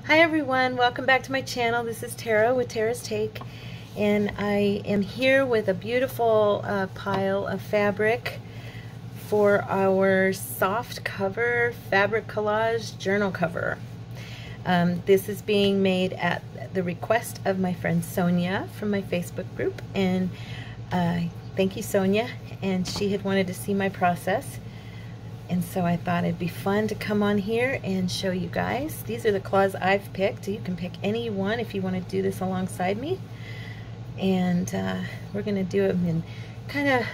Hi everyone, welcome back to my channel. This is Tara with Tara's Take, and I am here with a beautiful pile of fabric for our soft cover fabric collage journal cover. This is being made at the request of my friend Sonia from my Facebook group, and thank you, Sonia. And she had wanted to see my process, and so I thought it'd be fun to come on here and show you guys. These are the cloths I've picked. You can pick any one if you want to do this alongside me. And we're going to do them in kind of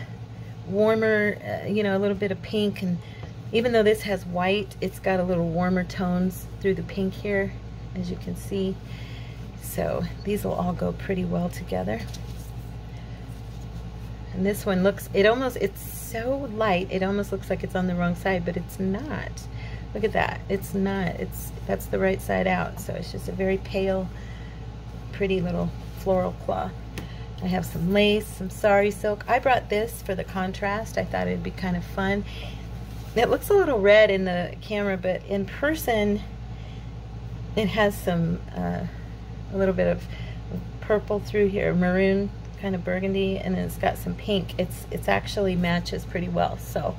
warmer, you know, a little bit of pink. And even though this has white, it's got a little warmer tones through the pink here, as you can see. So these will all go pretty well together. And this one looks, it's so light, it almost looks like it's on the wrong side, but it's not. Look at that. It's not. That's the right side out. So it's just a very pale, pretty little floral cloth. I have some lace, some sari silk. I brought this for the contrast. I thought it'd be kind of fun. It looks a little red in the camera, but in person it has some a little bit of purple through here, maroon, kind of burgundy, and then it's got some pink. It's actually matches pretty well, so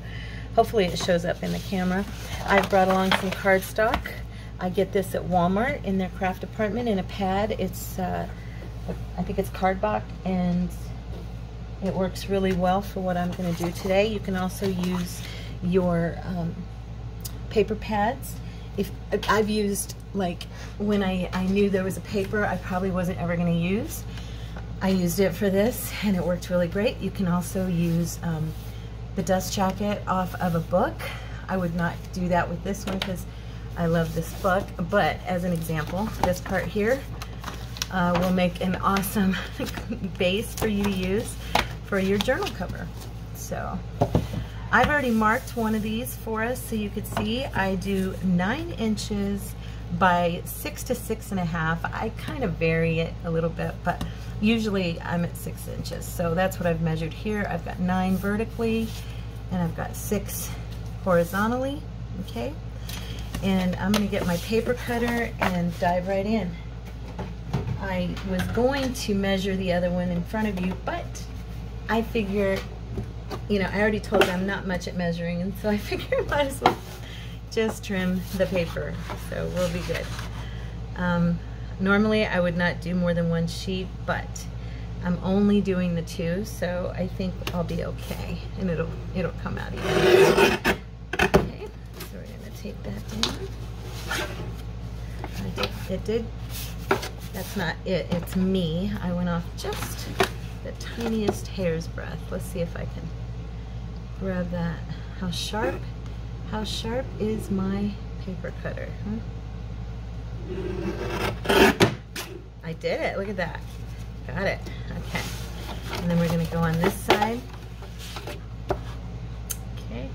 hopefully it shows up in the camera. I've brought along some cardstock. I get this at Walmart in their craft department in a pad. It's I think it's Cardstock, and it works really well for what I'm going to do today. You can also use your paper pads. If I've used, like, when I knew there was a paper I probably wasn't ever going to use, I used it for this, and it worked really great. You can also use the dust jacket off of a book. I would not do that with this one because I love this book, but as an example, this part here will make an awesome base for you to use for your journal cover. So I've already marked one of these for us so you could see. I do 9 inches by 6 to 6.5. I kind of vary it a little bit, but usually I'm at 6 inches. So that's what I've measured here. I've got 9 vertically and I've got 6 horizontally, okay? And I'm gonna get my paper cutter and dive right in. I was going to measure the other one in front of you, but I figure, you know, I already told you I'm not much at measuring, and so I figure I might as well just trim the paper, so we'll be good. Normally I would not do more than 1 sheet, but I'm only doing the 2, so I think I'll be okay, and it'll come out easy. Okay, so we're gonna take that down. It did. That's not it. It's me. I went off just the tiniest hair's breadth. Let's see if I can grab that. How sharp is my paper cutter? Huh? I did it. Look at that. Got it. Okay. And then we're going to go on this side. Okay.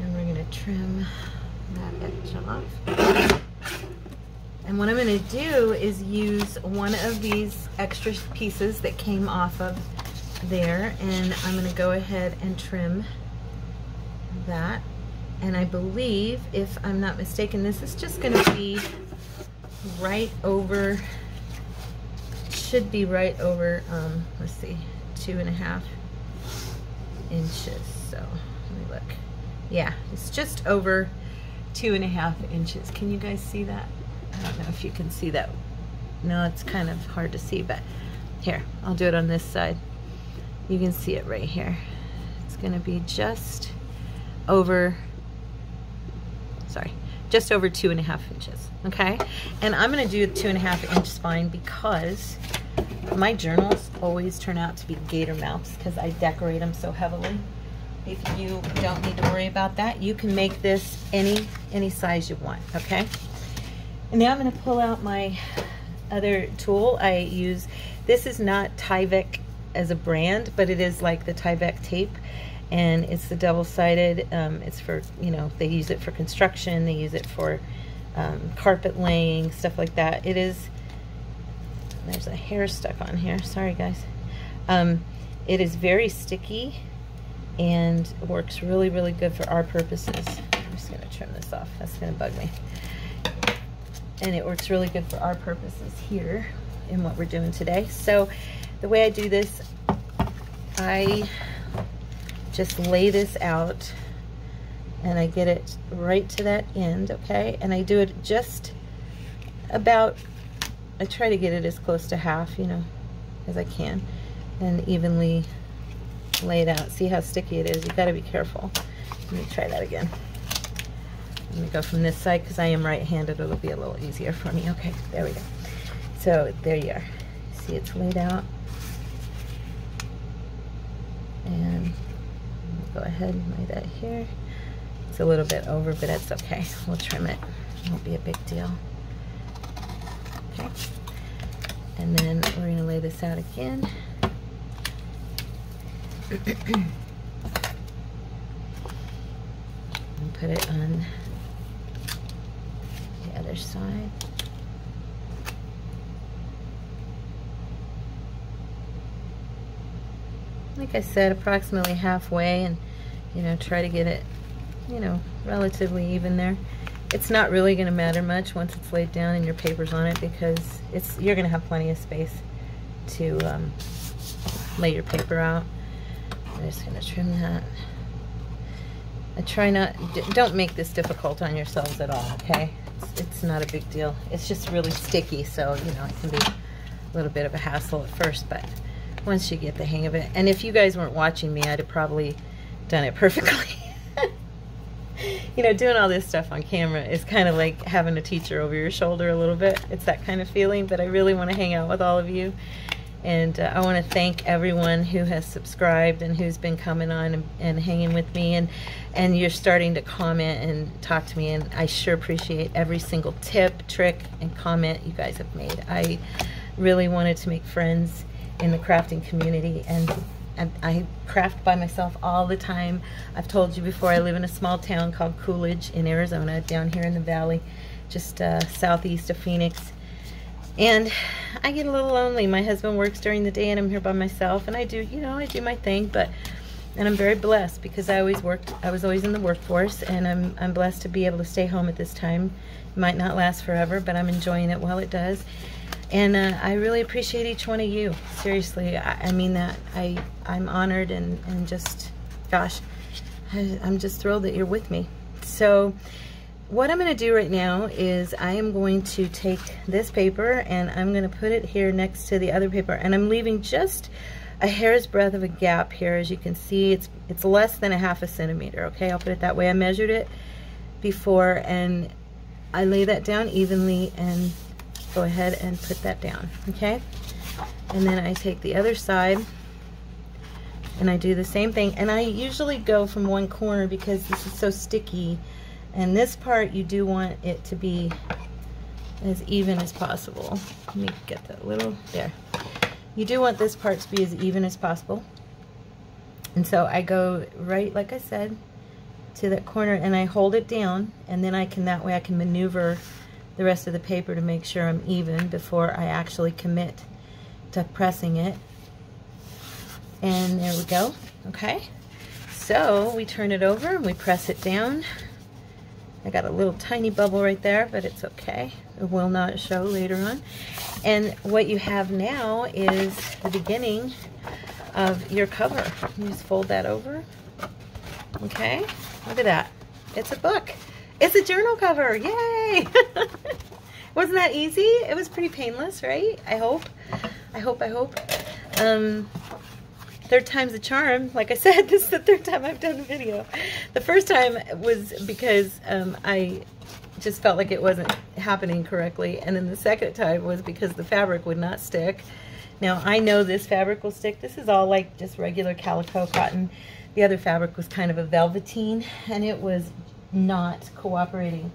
And we're going to trim that edge off. And what I'm going to do is use one of these extra pieces that came off of there, and I'm going to go ahead and trim that. And I believe, if I'm not mistaken, this is just going to be right over, should be right over, let's see, 2.5 inches. So let me look. Yeah, it's just over 2.5 inches. Can you guys see that? I don't know if you can see that. No, it's kind of hard to see, but here, I'll do it on this side. You can see it right here. It's going to be just over, sorry, just over 2.5 inches, okay? And I'm going to do a 2.5-inch spine because my journals always turn out to be gator mouths because I decorate them so heavily. If you don't need to worry about that, you can make this any size you want, okay? And now I'm going to pull out my other tool I use. This is not Tyvek as a brand, but it is like the Tyvek tape, and it's the double-sided. It's for, you know, they use it for construction, they use it for carpet laying, stuff like that. It is, there's a hair stuck on here, sorry guys. It is very sticky and works really, really good for our purposes. I'm just going to trim this off, that's going to bug me. and it works really good for our purposes here in what we're doing today. So the way I do this, I just lay this out and I get it right to that end, okay? And I do it just about, I try to get it as close to half, you know, as I can, and evenly lay it out. See how sticky it is? You gotta be careful. Let me try that again. Let me go from this side because I am right-handed. It'll be a little easier for me. Okay, there we go. So there you are. See, it's laid out. And go ahead and lay that here. It's a little bit over, but that's okay. We'll trim it. It won't be a big deal. Okay. And then we're going to lay this out again. And put it on the other side. Like I said, approximately halfway, and you know, try to get it, you know, relatively even there. It's not really going to matter much once it's laid down and your paper's on it, because you're going to have plenty of space to lay your paper out. I'm just going to trim that. I try not, don't make this difficult on yourselves at all, okay? It's not a big deal. It's just really sticky, so, you know, it can be a little bit of a hassle at first, but once you get the hang of it. And if you guys weren't watching me, I'd have probably done it perfectly. You know, doing all this stuff on camera is kind of like having a teacher over your shoulder a little bit. It's that kind of feeling, but I really want to hang out with all of you. And I want to thank everyone who has subscribed and who's been coming on and hanging with me, and you're starting to comment and talk to me, and I sure appreciate every single tip, trick, and comment you guys have made. I really wanted to make friends in the crafting community, and I craft by myself all the time. I've told you before, I live in a small town called Coolidge in Arizona, down here in the valley, just southeast of Phoenix. And I get a little lonely. My husband works during the day and I'm here by myself, and I do, you know, I do my thing, and I'm very blessed because I was always in the workforce, and I'm blessed to be able to stay home at this time. It might not last forever, but I'm enjoying it while it does. And I really appreciate each one of you. Seriously, I mean that. I'm honored and just, gosh, I'm just thrilled that you're with me. So what I'm going to do right now is I am going to take this paper and I'm going to put it here next to the other paper, and I'm leaving just a hair's breadth of a gap here. As you can see, it's less than a ½ centimeter. Okay, I'll put it that way. I measured it before, and I lay that down evenly and go ahead and put that down. Okay, and then I take the other side and I do the same thing, and I usually go from one corner because this is so sticky, and this part you do want it to be as even as possible. Let me get that little there. You do want this part to be as even as possible, and so I go right, like I said, to that corner, and I hold it down, and then that way I can maneuver the rest of the paper to make sure I'm even before I actually commit to pressing it. And there we go. Okay, so we turn it over and we press it down. I got a little tiny bubble right there, but it's okay. It will not show later on. And what you have now is the beginning of your cover. You just fold that over. Okay, look at that. It's a book. It's a journal cover. Yay! Wasn't that easy? It was pretty painless, right? I hope. Third time's a charm. Like I said, this is the third time I've done the video. The first time was because I just felt like it wasn't happening correctly, and then the second time was because the fabric would not stick. Now I know this fabric will stick. This is all like just regular calico cotton. The other fabric was kind of a velveteen, and it was not cooperating.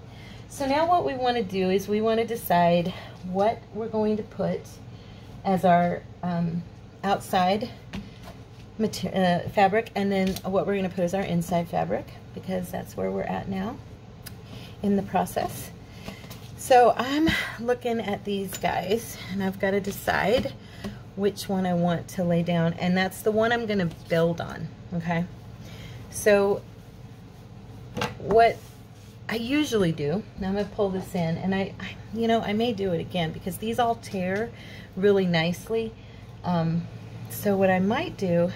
So now what we want to do is we want to decide what we're going to put as our outside fabric, and then what we're going to put as our inside fabric, because that's where we're at now in the process. So I'm looking at these guys, and I've got to decide which one I want to lay down, and that's the one I'm going to build on. Okay, so I usually do. Now I'm going to pull this in, and I you know, I may do it again because these all tear really nicely. So what I might do,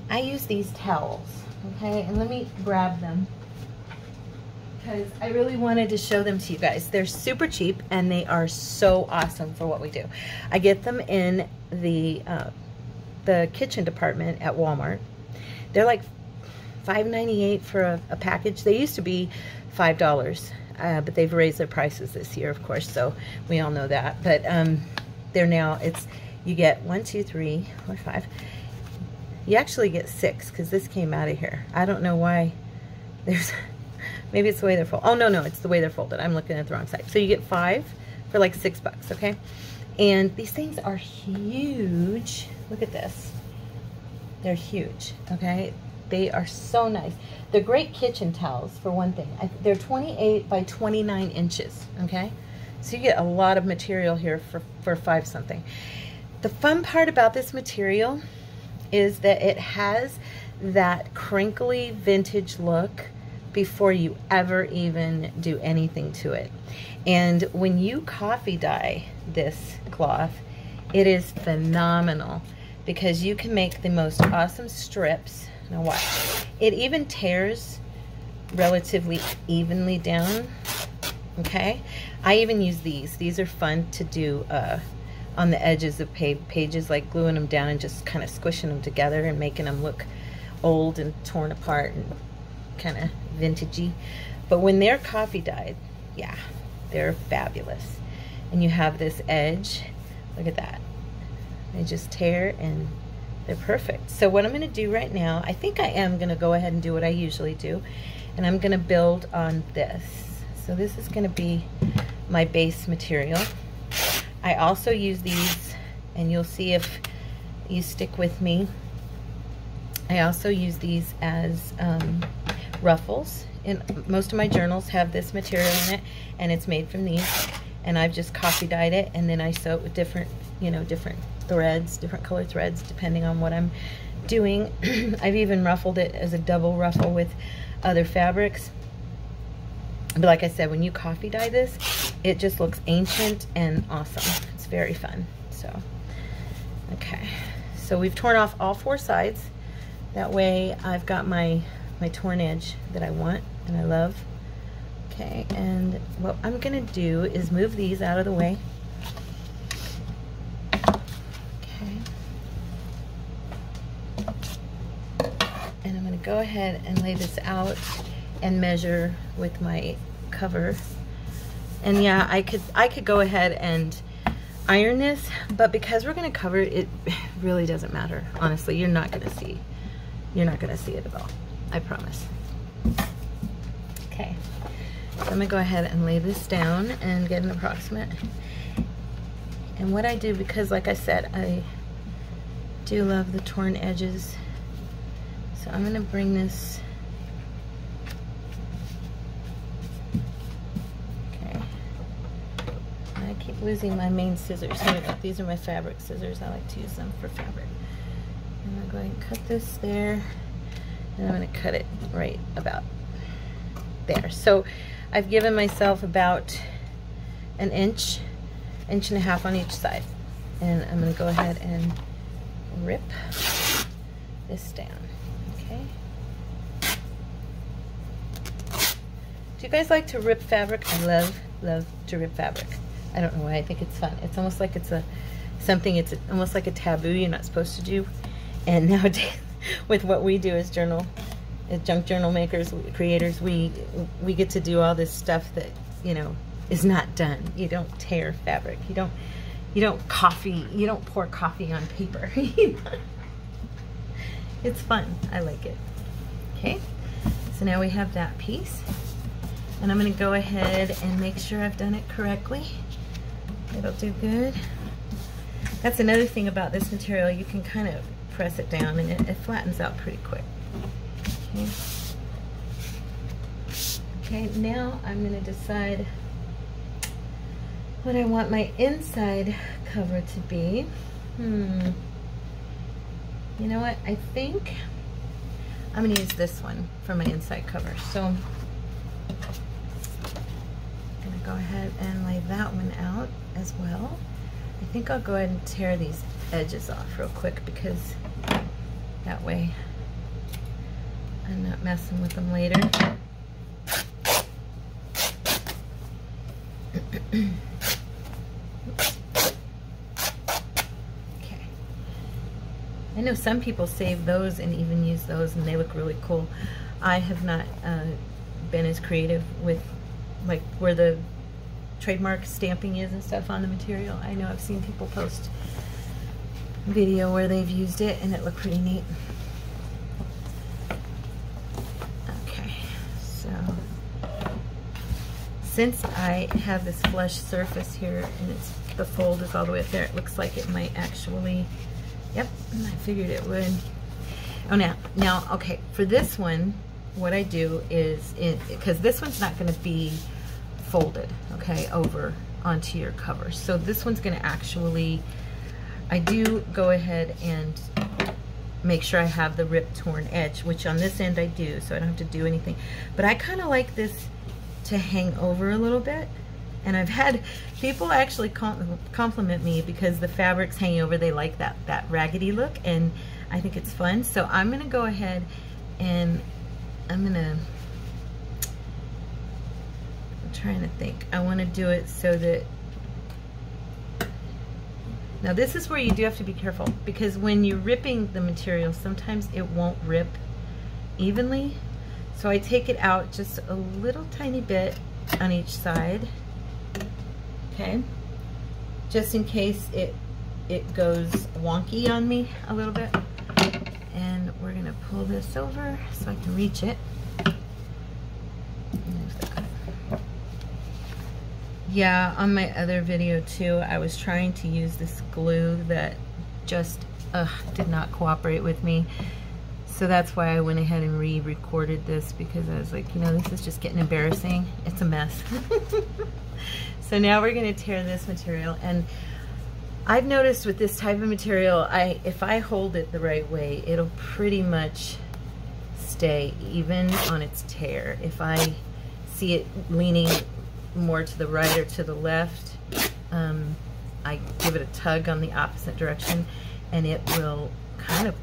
I use these towels, okay? And let me grab them because I really wanted to show them to you guys. They're super cheap and they are so awesome for what we do. I get them in the kitchen department at Walmart. They're like $5.98 for a package. They used to be $5, but they've raised their prices this year, of course, so we all know that. But they're now, you get 1, 2, 3, 4, 5. You actually get 6 because this came out of here. I don't know why. Maybe it's the way they're folded. Oh, no, it's the way they're folded. I'm looking at the wrong side. So you get 5 for like $6, okay? And these things are huge. Look at this. They're huge, okay? They are so nice. They're great kitchen towels, for one thing. They're 28 by 29 inches, okay? So you get a lot of material here for 5 something. The fun part about this material is that it has that crinkly vintage look before you ever even do anything to it. And when you coffee dye this cloth, it is phenomenal because you can make the most awesome strips. Now watch. It even tears relatively evenly down, okay? I even use these. These are fun to do on the edges of pages, like gluing them down and just kind of squishing them together and making them look old and torn apart and kind of vintagey. But when they're coffee dyed, yeah, they're fabulous. And you have this edge. Look at that. They just tear and they're perfect. So what I'm going to do right now, I think I am going to go ahead and do what I usually do, and I'm going to build on this. So this is going to be my base material. I also use these, and you'll see if you stick with me, I also use these as ruffles. And most of my journals have this material in it, and it's made from these, and I've just coffee dyed it, and then I sew it with different, you know, different threads, different color threads, depending on what I'm doing. I've even ruffled it as a double ruffle with other fabrics. But like I said, when you coffee dye this, it just looks ancient and awesome. It's very fun. So, okay. So we've torn off all 4 sides. That way I've got my torn edge that I want and I love. Okay, and what I'm gonna do is move these out of the way. And I'm going to go ahead and lay this out and measure with my cover. And yeah, I could go ahead and iron this, but because we're going to cover it, it really doesn't matter. Honestly, you're not going to see it at all. I promise. Okay, so I'm going to go ahead and lay this down and get an approximate. And what I do, because like I said, I do love the torn edges, so I'm going to bring this, okay, I keep losing my main scissors. Here we go. These are my fabric scissors. I like to use them for fabric. And I'm going to cut this there, and I'm going to cut it right about there. So I've given myself about an inch and a half on each side, and I'm going to go ahead and rip this down. Okay. Do you guys like to rip fabric? I love to rip fabric. I don't know why. I think it's fun. It's almost like it's almost like a taboo you're not supposed to do. And nowadays, with what we do as junk journal makers, creators, we get to do all this stuff that, you know, is not done. You don't tear fabric. You don't pour coffee on paper. It's fun. I like it. Okay, so now we have that piece, and I'm going to go ahead and make sure I've done it correctly. It'll do good. That's another thing about this material. You can kind of press it down and it flattens out pretty quick. Okay. Okay, now I'm going to decide what I want my inside cover to be. You know what? I think I'm going to use this one for my inside cover. So gonna go ahead and lay that one out as well. I think I'll go ahead and tear these edges off real quick because that way I'm not messing with them later. Okay. I know some people save those and even use those and they look really cool. I have not been as creative with like where the trademark stamping is and stuff on the material. I know I've seen people post video where they've used it and it looked pretty neat. Okay, so since I have this flush surface here and the fold is all the way up there, it looks like it might actually, yep, I figured it would. Oh, now, okay, for this one, what I do is, because this one's not going to be folded, okay, over onto your cover. So this one's going to actually, I do go ahead and make sure I have the rip torn edge, which on this end I do, so I don't have to do anything. But I kind of like this to hang over a little bit. And I've had people actually compliment me because the fabric's hanging over. They like that raggedy look, and I think it's fun. So I'm going to go ahead and I'm trying to think. I want to do it so that, now this is where you do have to be careful, because when you're ripping the material, sometimes it won't rip evenly. So I take it out just a little tiny bit on each side, okay, just in case it goes wonky on me a little bit. And we're gonna pull this over so I can reach it. Yeah, on my other video too, I was trying to use this glue that just did not cooperate with me. So that's why I went ahead and re-recorded this, because I was like, you know, this is just getting embarrassing. It's a mess. So now we're gonna tear this material, and I've noticed with this type of material, if I hold it the right way, it'll pretty much stay even on its tear. If I see it leaning more to the right or to the left, I give it a tug on the opposite direction and it will kind of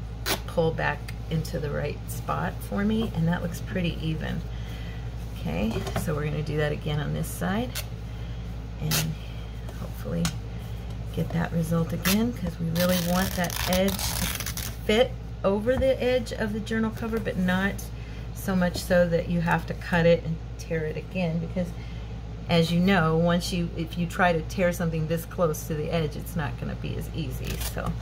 pull back into the right spot for me, and that looks pretty even. Okay, so we're going to do that again on this side and hopefully get that result again, because we really want that edge to fit over the edge of the journal cover, but not so much so that you have to cut it and tear it again, because as you know, if you try to tear something this close to the edge, it's not going to be as easy. So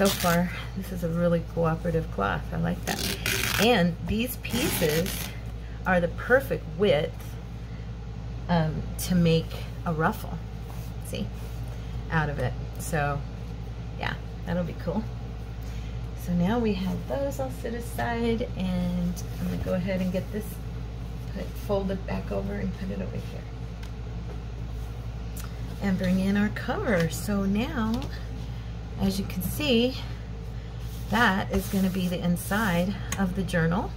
far, this is a really cooperative cloth. I like that. And these pieces are the perfect width to make a ruffle, see, out of it. So yeah, that'll be cool. So now we have those all set aside, and I'm going to go ahead and get this fold it back over and put it over here and bring in our cover. So now, as you can see, that is going to be the inside of the journal.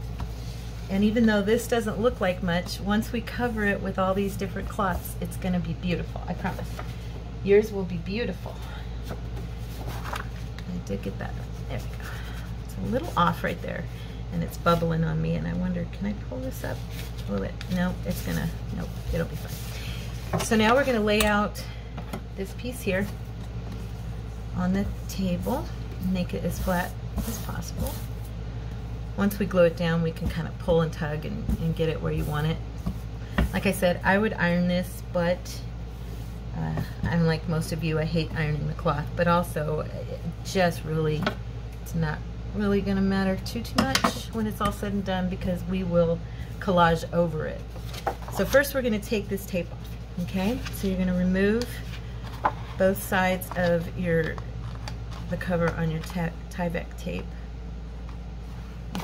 And even though this doesn't look like much, once we cover it with all these different cloths, it's going to be beautiful. I promise. Yours will be beautiful. I did get that. There we go. It's a little off right there, and it's bubbling on me, and I wonder, can I pull this up? Will it? No, it's gonna, nope, it'll be fine. So now we're gonna lay out this piece here on the table and make it as flat as possible. Once we glue it down, we can kind of pull and tug and get it where you want it. Like I said, I would iron this, but I'm like most of you, I hate ironing the cloth, but also it just really, it's not really gonna matter too much when it's all said and done, because we will collage over it. So first we're going to take this tape off, okay? So you're going to remove both sides of the cover on your Tyvek tape.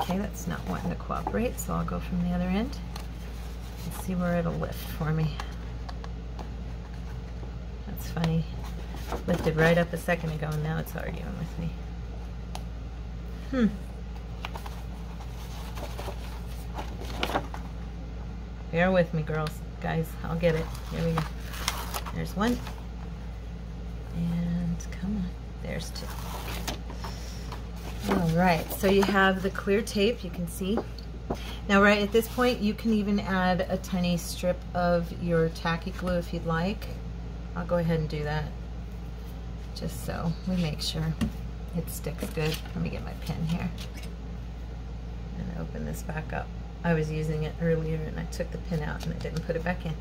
Okay, that's not wanting to cooperate, so I'll go from the other end and see where it'll lift for me. That's funny. Lifted right up a second ago and now it's arguing with me. Bear with me, girls. guys. I'll get it. Here we go. There's one. And come on. There's two. All right, so you have the clear tape, you can see. Now right at this point, you can even add a tiny strip of your tacky glue if you'd like. I'll go ahead and do that, just so we make sure it sticks good. Let me get my pen here and open this back up. I was using it earlier and I took the pin out and I didn't put it back in.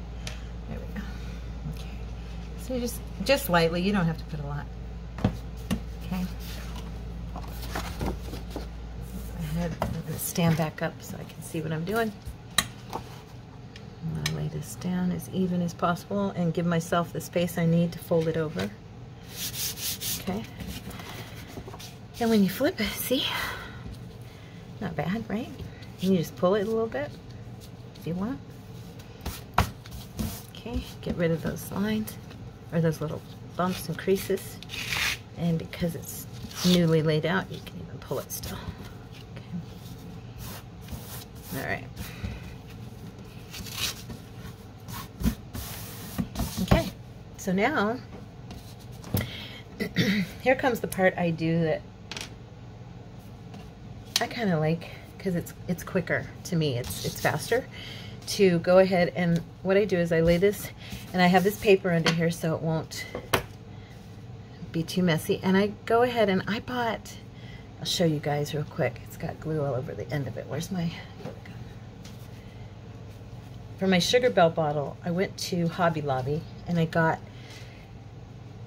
There we go. Okay, so you just lightly, you don't have to put a lot. Okay. I'm going to stand back up so I can see what I'm doing. I'm going to lay this down as even as possible and give myself the space I need to fold it over. Okay. And when you flip it, see? Not bad, right? You just pull it a little bit if you want. Okay, get rid of those lines or those little bumps and creases. And because it's newly laid out, you can even pull it still. All right. Okay, so now here comes the part I do that I kind of like because it's quicker to me. It's faster to go ahead, and what I do is I lay this, and I have this paper under here so it won't be too messy. And I go ahead and I bought. I'll show you guys real quick. It's got glue all over the end of it. Where's my, here we go. For my Sugar Bell bottle, I went to Hobby Lobby and I got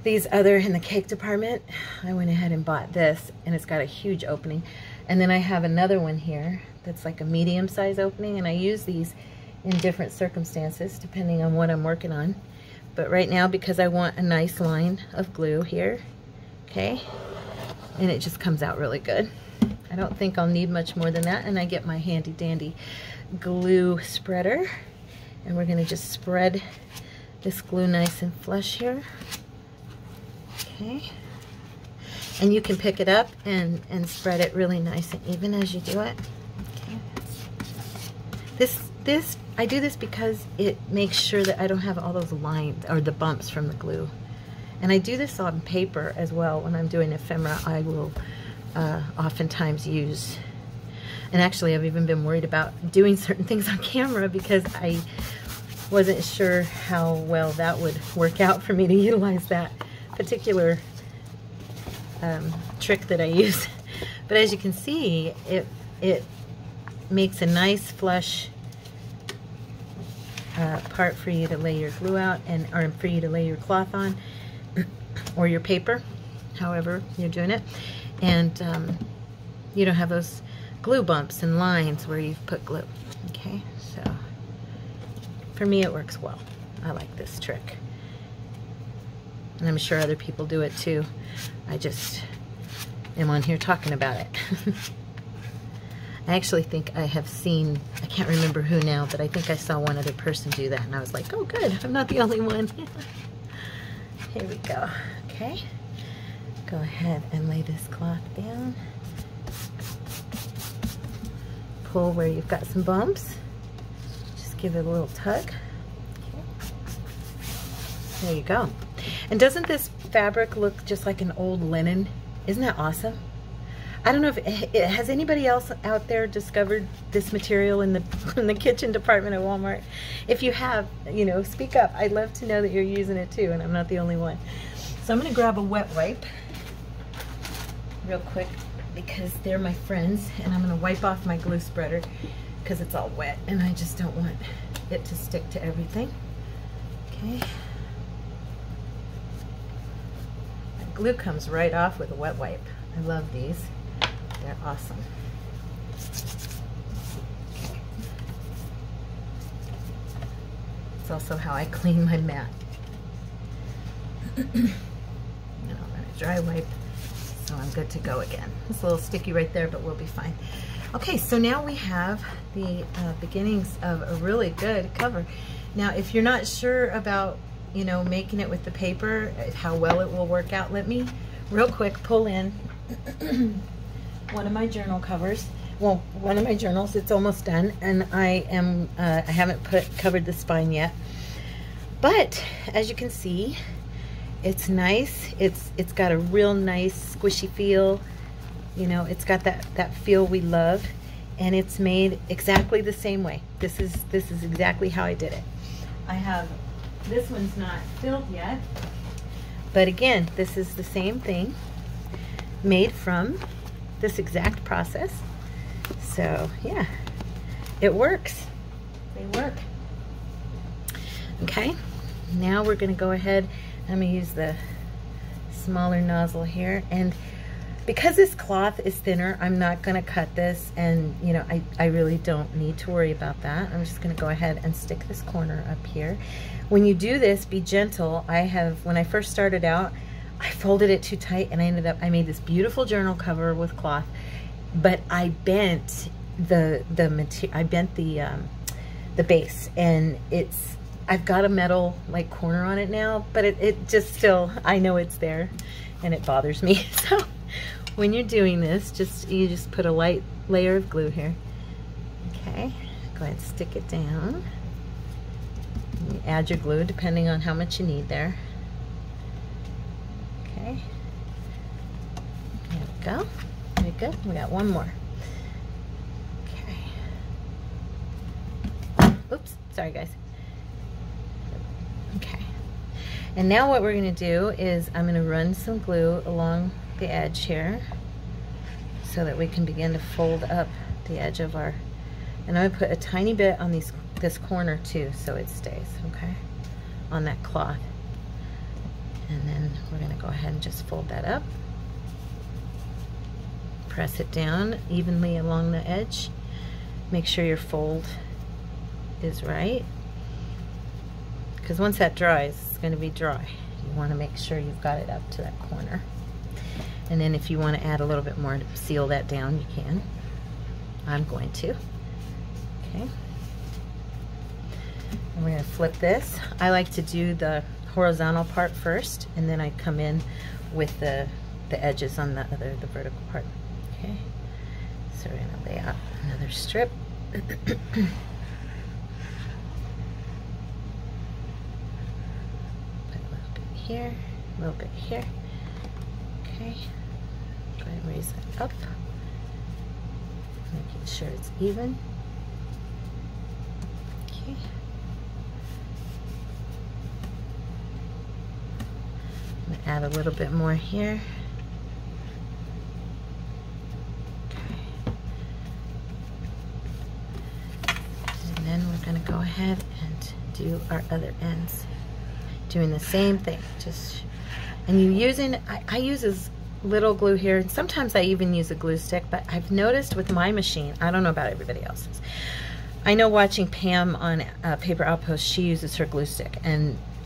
these other in the cake department. I went ahead and bought this, and it's got a huge opening. And then I have another one here that's like a medium size opening, and I use these in different circumstances depending on what I'm working on. But right now, because I want a nice line of glue here, okay, and it just comes out really good. I don't think I'll need much more than that, and I get my handy dandy glue spreader, and we're going to just spread this glue nice and flush here. Okay, and you can pick it up and spread it really nice and even as you do it. Okay. I do this because it makes sure that I don't have all those lines or the bumps from the glue. And I do this on paper as well. When I'm doing ephemera, I will oftentimes use, and actually I've even been worried about doing certain things on camera because I wasn't sure how well that would work out for me to utilize that particular trick that I use. But as you can see, it makes a nice flush part for you to lay your glue out, or for you to lay your cloth on, or your paper, however you're doing it. And you don't have those glue bumps and lines where you've put glue. Okay, so for me it works well. I like this trick, and I'm sure other people do it too. I just am on here talking about it. I actually think I have seen, I can't remember who now, but I think I saw one other person do that, and I was like, oh good, I'm not the only one. Here we go. Okay, go ahead and lay this cloth down. Pull where you've got some bumps. Just give it a little tug. Okay. There you go. And doesn't this fabric look just like an old linen? Isn't that awesome? I don't know if has anybody else out there discovered this material in the kitchen department at Walmart. If you have, you know, speak up. I'd love to know that you're using it too, and I'm not the only one. So I'm going to grab a wet wipe real quick because they're my friends, and I'm going to wipe off my glue spreader because it's all wet and I just don't want it to stick to everything. Okay. The glue comes right off with a wet wipe. I love these. They're awesome. Okay. It's also how I clean my mat. And I'm going to dry wipe so I'm good to go again. It's a little sticky right there, but we'll be fine. Okay, so now we have the beginnings of a really good cover. Now, if you're not sure about, you know, making it with the paper, how well it will work out, let me real quick pull in one of my journal covers. well, one of my journals. It's almost done, and I haven't covered the spine yet. But as you can see, it's nice. It's got a real nice squishy feel. You know, it's got that feel we love, and it's made exactly the same way. This is exactly how I did it. I have, this one's not filled yet, but again, this is the same thing, made from this exact process. So yeah, it works. They work. Okay, now we're going to go ahead. I'm going to use the smaller nozzle here, and because this cloth is thinner, I'm not going to cut this, and you know, I really don't need to worry about that. I'm just going to go ahead and stick this corner up here. When you do this, be gentle. When I first started out, I folded it too tight, and I made this beautiful journal cover with cloth, but I bent the base, and I've got a metal like corner on it now, but it just still, I know it's there, and it bothers me. So when you're doing this, you just put a light layer of glue here. Okay, go ahead and stick it down. You add your glue depending on how much you need there. Okay, there we go. Very good. We got one more. Okay. Oops, sorry guys. Okay. And now what we're going to do is I'm going to run some glue along the edge here so that we can begin to fold up the edge of our, and I put a tiny bit on this corner too, so it stays, okay, on that cloth. And then we're going to go ahead and just fold that up. Press it down evenly along the edge. Make sure your fold is right, because once that dries, it's going to be dry. You want to make sure you've got it up to that corner. And then if you want to add a little bit more to seal that down, you can. I'm going to. Okay. And we're going to flip this. I like to do the horizontal part first, and then I come in with the edges on the vertical part. Okay. So we're going to lay out another strip. Put a little bit here, a little bit here. Okay. Go ahead and raise that up, making sure it's even. Okay. I'm going to add a little bit more here. Okay. And then we're going to go ahead and do our other ends. Doing the same thing. And you using, I use this little glue here, and sometimes I even use a glue stick, but I've noticed with my machine, I don't know about everybody else's. I know watching Pam on Paper Outpost, she uses her glue stick,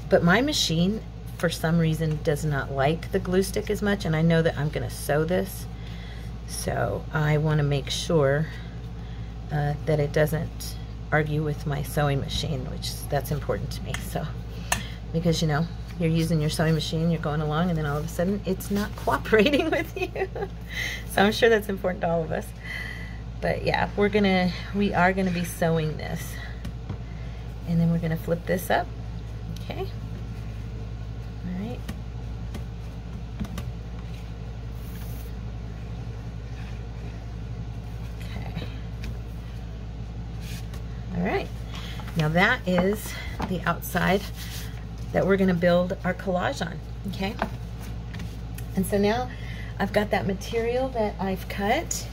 but my machine, for some reason, does not like the glue stick as much, and I know that I'm going to sew this, so I want to make sure that it doesn't argue with my sewing machine, that's important to me. So, because you know, you're using your sewing machine, you're going along, and then all of a sudden it's not cooperating with you. So I'm sure that's important to all of us. But yeah, we are gonna be sewing this, and then we're gonna flip this up. Okay. All right. Okay. All right. Now that is the outside that we're going to build our collage on. Okay, and so now I've got that material that I've cut,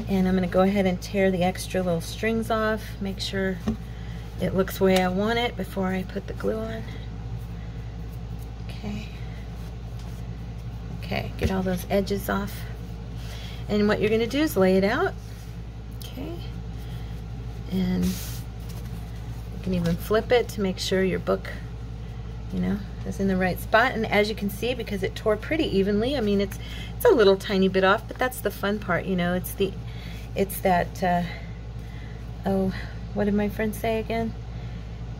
and I'm going to go ahead and tear the extra little strings off, make sure it looks the way I want it before I put the glue on. Okay, okay, get all those edges off, and what you're going to do is lay it out. Okay, and you can even flip it to make sure your book, you know, is in the right spot. And as you can see, because it tore pretty evenly, I mean, it's a little tiny bit off, but that's the fun part, you know. It's that oh, what did my friend say again?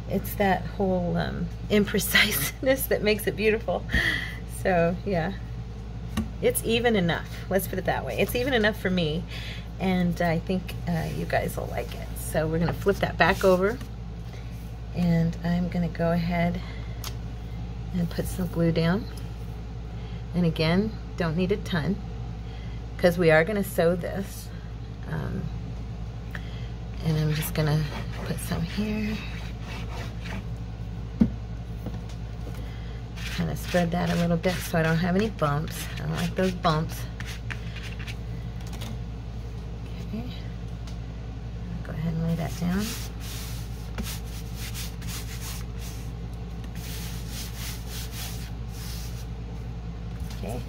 It's that whole impreciseness that makes it beautiful. So yeah, it's even enough, let's put it that way. It's even enough for me, and I think you guys will like it. So we're gonna flip that back over, and I'm gonna go ahead and put some glue down. And again, don't need a ton, because we are gonna sew this. And I'm just gonna put some here. Kind of spread that a little bit so I don't have any bumps. I don't like those bumps. Okay. Go ahead and lay that down. Okay.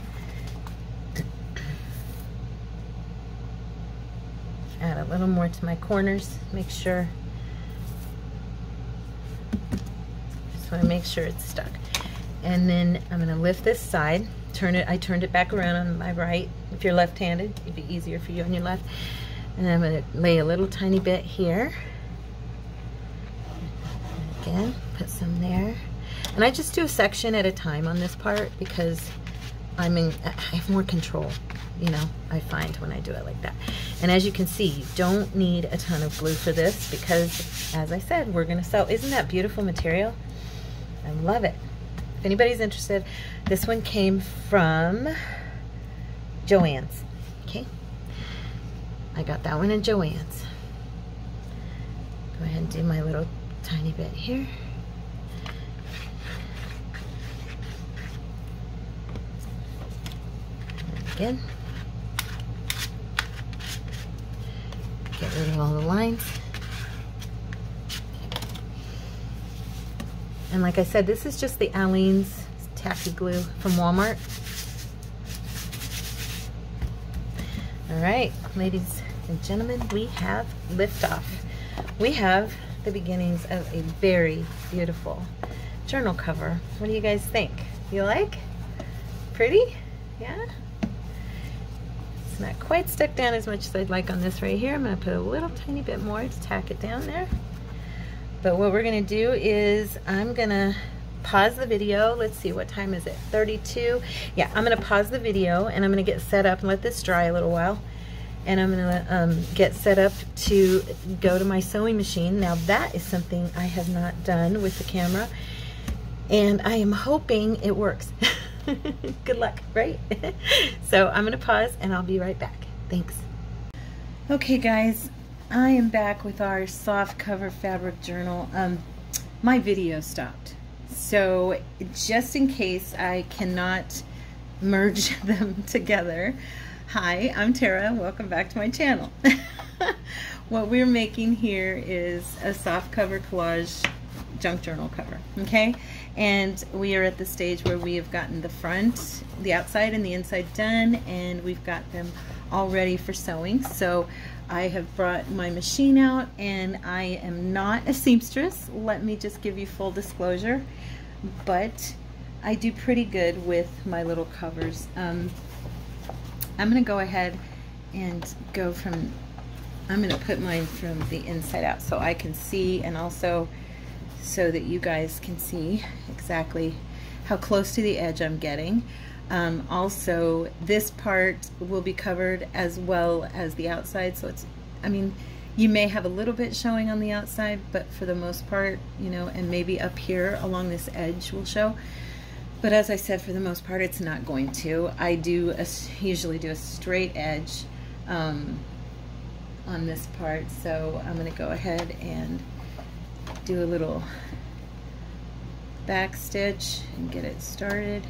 Add a little more to my corners. Make sure. Just want to make sure it's stuck. And then I'm going to lift this side, turn it. I turned it back around on my right. If you're left-handed, it'd be easier for you on your left. And I'm going to lay a little tiny bit here. Again, put some there. And I just do a section at a time on this part because I have more control, you know, I find when I do it like that. And as you can see, you don't need a ton of glue for this because, as I said, we're going to sew. Isn't that beautiful material? I love it. If anybody's interested, this one came from Joann's. Okay, I got that one in Joann's. Go ahead and do my little tiny bit here. And again, get rid of all the lines. And like I said, this is just the Aleene's tacky glue from Walmart. All right, ladies and gentlemen, we have liftoff. We have the beginnings of a very beautiful journal cover. What do you guys think? You like? Pretty? Yeah? It's not quite stuck down as much as I'd like on this right here. I'm going to put a little tiny bit more to tack it down there. But what we're going to do is I'm going to pause the video. Let's see, what time is it? 32. Yeah, I'm going to pause the video and I'm going to get set up and let this dry a little while. And I'm going to get set up to go to my sewing machine. Now that is something I have not done with the camera, and I am hoping it works. Good luck, right? So I'm going to pause and I'll be right back. Thanks. Okay guys, I am back with our soft cover fabric journal. My video stopped, so just in case I cannot merge them together, hi, I'm Tara, welcome back to my channel. What we're making here is a soft cover collage junk journal cover, okay? And we are at the stage where we have gotten the front, the outside and the inside done, and we've got them all ready for sewing. So I have brought my machine out, and I am not a seamstress, let me just give you full disclosure, but I do pretty good with my little covers. I'm going to go ahead and go from, I'm going to put mine from the inside out so I can see, and also so that you guys can see exactly how close to the edge I'm getting. Also, this part will be covered as well as the outside, so it's, I mean, you may have a little bit showing on the outside, but for the most part, you know, and maybe up here along this edge will show. But as I said, for the most part, it's not going to. I usually do a straight edge on this part, so I'm going to go ahead and do a little back stitch and get it started.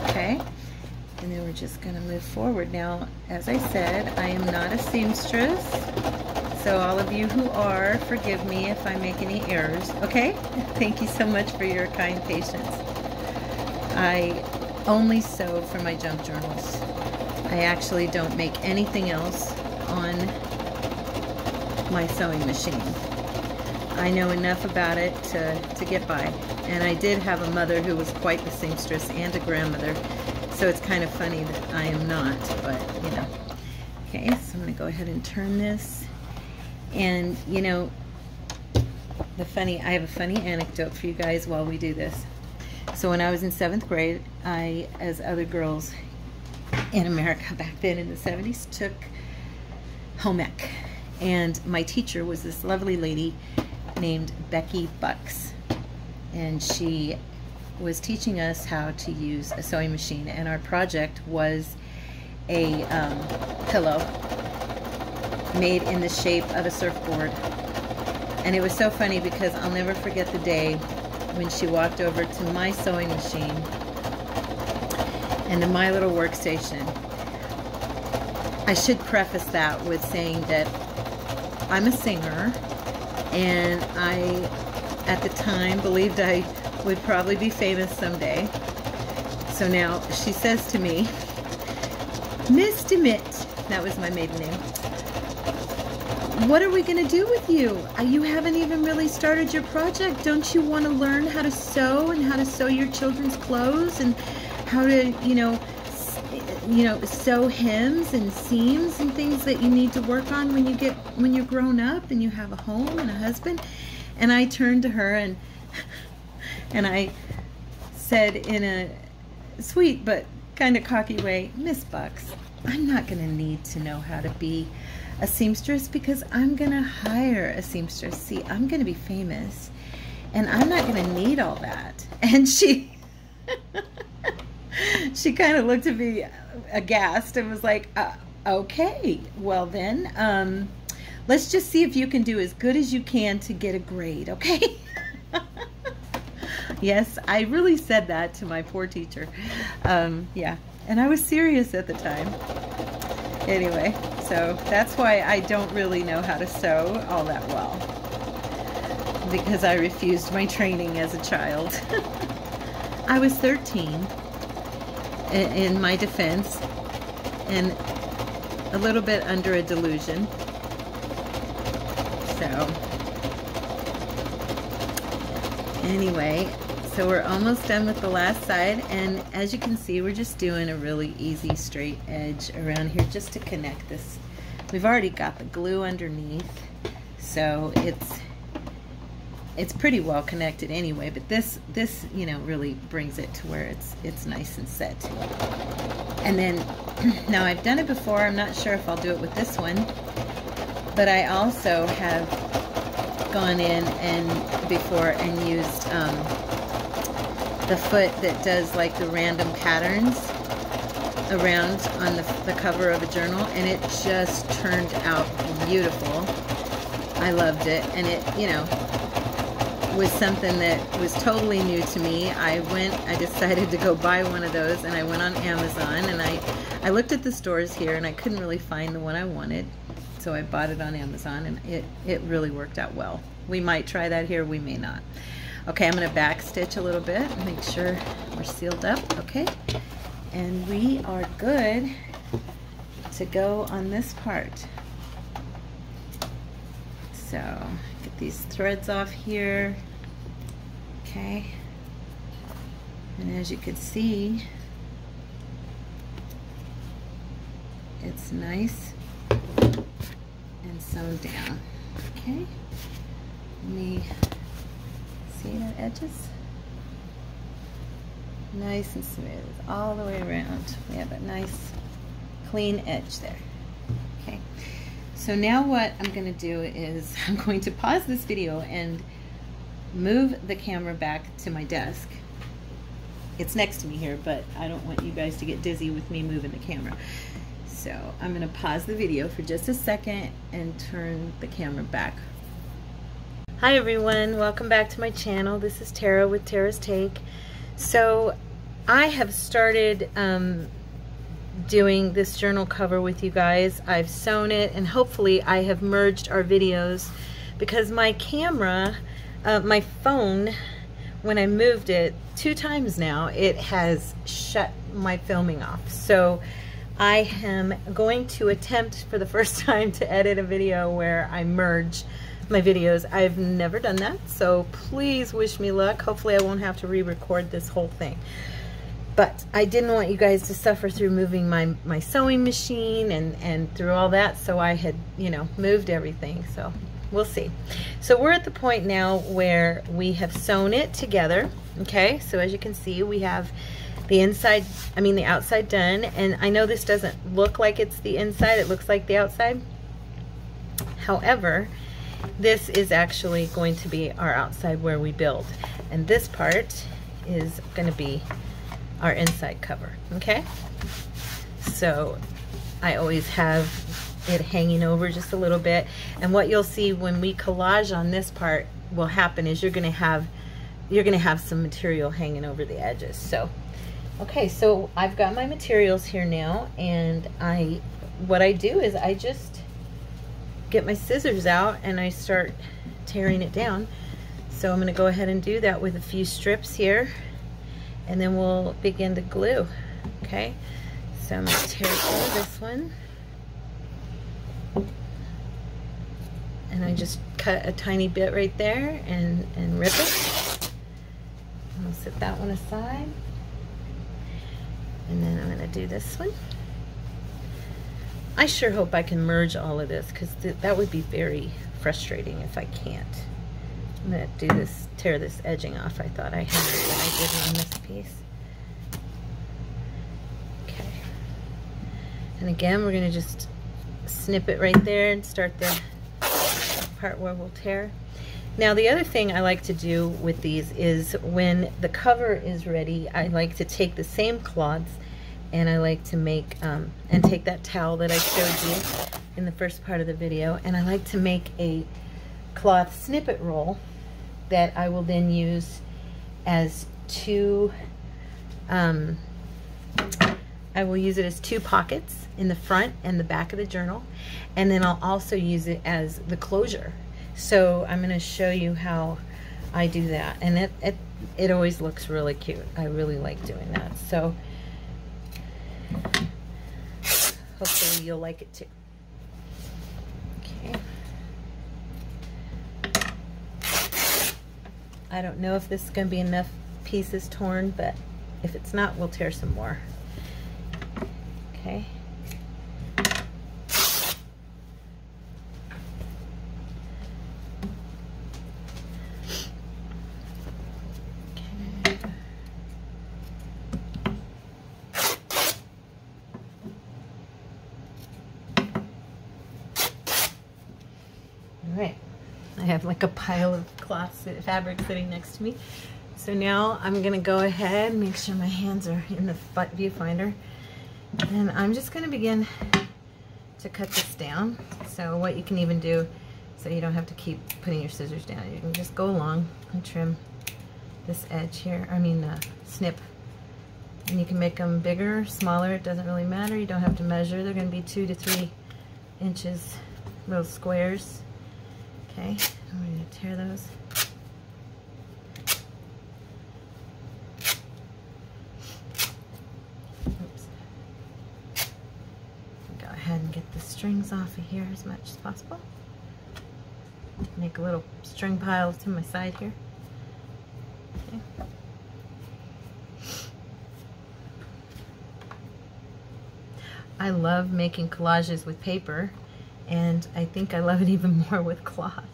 Okay, and then we're just going to move forward. Now, as I said, I am not a seamstress, so all of you who are, forgive me if I make any errors, okay? Thank you so much for your kind patience. I only sew for my junk journals. I actually don't make anything else on my sewing machine. I know enough about it to get by, and I did have a mother who was quite the seamstress and a grandmother, so it's kind of funny that I am not, but you know. Okay, so I'm going to go ahead and turn this. And you know, I have a funny anecdote for you guys while we do this. So when I was in 7th grade, as other girls in America back then in the 70s took home ec. And my teacher was this lovely lady named Becky Bucks. And she was teaching us how to use a sewing machine. And our project was a pillow made in the shape of a surfboard. And it was so funny because I'll never forget the day when she walked over to my sewing machine and to my little workstation. I should preface that with saying that I'm a singer, and I, at the time, believed I would probably be famous someday. So now she says to me, Miss DeMitt, that was my maiden name, what are we going to do with you? You haven't even really started your project. Don't you want to learn how to sew and how to sew your children's clothes and how to, sew hems and seams and things that you need to work on when you're grown up and you have a home and a husband? And I turned to her and I said in a sweet but kind of cocky way, Miss Bucks, I'm not going to need to know how to be a seamstress because I'm going to hire a seamstress. See, I'm going to be famous and I'm not going to need all that. And she kind of looked at me aghast and was like, okay, well then, let's just see if you can do as good as you can to get a grade, okay? Yes, I really said that to my poor teacher. Yeah, and I was serious at the time. Anyway, so that's why I don't really know how to sew all that well, because I refused my training as a child. I was 13 in my defense, and a little bit under a delusion. So anyway, so we're almost done with the last side, and as you can see, we're just doing a really easy straight edge around here just to connect this. We've already got the glue underneath, so it's pretty well connected anyway, but this really brings it to where it's nice and set. And then now I've done it before, I'm not sure if I'll do it with this one, but I also have gone in and before and used the foot that does like the random patterns around on the cover of a journal, and it just turned out beautiful. I loved it, and it was something that was totally new to me. I decided to go buy one of those, and I went on Amazon, and I looked at the stores here and I couldn't really find the one I wanted, so I bought it on Amazon, and it really worked out well. We might try that here, we may not. Okay, I'm going to back stitch a little bit, make sure we're sealed up, okay? And we are good to go on this part. So, get these threads off here, okay? And as you can see, it's nice and sewn down, okay? Let me see the edges. Nice and smooth all the way around. We have a nice clean edge there. Okay, so now what I'm going to do is I'm going to pause this video and move the camera back to my desk. It's next to me here, but I don't want you guys to get dizzy with me moving the camera. So I'm going to pause the video for just a second and turn the camera back. Hi everyone, welcome back to my channel. This is Tara with Tara's Take. So I have started doing this journal cover with you guys. I've sewn it, and hopefully I have merged our videos, because my camera, my phone, when I moved it 2 times now, it has shut my filming off. So I am going to attempt for the first time to edit a video where I merge my videos. I've never done that, so please wish me luck. Hopefully I won't have to re-record this whole thing. But I didn't want you guys to suffer through moving my sewing machine and through all that, so I had, moved everything. So we'll see. So we're at the point now where we have sewn it together. Okay, so as you can see, we have the outside done. And I know this doesn't look like it's the inside, it looks like the outside. However, this is actually going to be our outside where we build. And this part is going to be our inside cover, okay? So I always have it hanging over just a little bit. And what you'll see when we collage on this part will happen is you're going to have some material hanging over the edges. So, okay, so I've got my materials here now, and what I do is I just get my scissors out and I start tearing it down. So I'm going to go ahead and do that with a few strips here, and then we'll begin to glue. Okay, so I'm going to tear through this one, and I just cut a tiny bit right there and rip it. I'll set that one aside, and then I'm going to do this one. I sure hope I can merge all of this, because that would be very frustrating if I can't. I'm going to do this, tear this edging off. I thought I had it, but I didn't on this piece. Okay. And again, we're going to just snip it right there and start the part where we'll tear. Now, the other thing I like to do with these is when the cover is ready, I like to take the same cloths, and I like to make, and take that towel that I showed you in the first part of the video, and I like to make a cloth snippet roll that I will then use as two, I will use it as two pockets in the front and the back of the journal, and then I'll also use it as the closure. So I'm going to show you how I do that, and it always looks really cute. I really like doing that. So hopefully you'll like it too. Okay. I don't know if this is going to be enough pieces torn, but if it's not, we'll tear some more. Okay. Alright, I have like a pile of cloth fabric sitting next to me. So now I'm going to go ahead and make sure my hands are in the viewfinder. And I'm just going to begin to cut this down. So what you can even do, so you don't have to keep putting your scissors down, you can just go along and trim this edge here, snip. And you can make them bigger, smaller, it doesn't really matter. You don't have to measure. They're going to be 2 to 3 inches, little squares. Okay, I'm going to tear those. Oops. Go ahead and get the strings off of here as much as possible. Make a little string pile to my side here. Okay. I love making collages with paper, and I think I love it even more with cloth.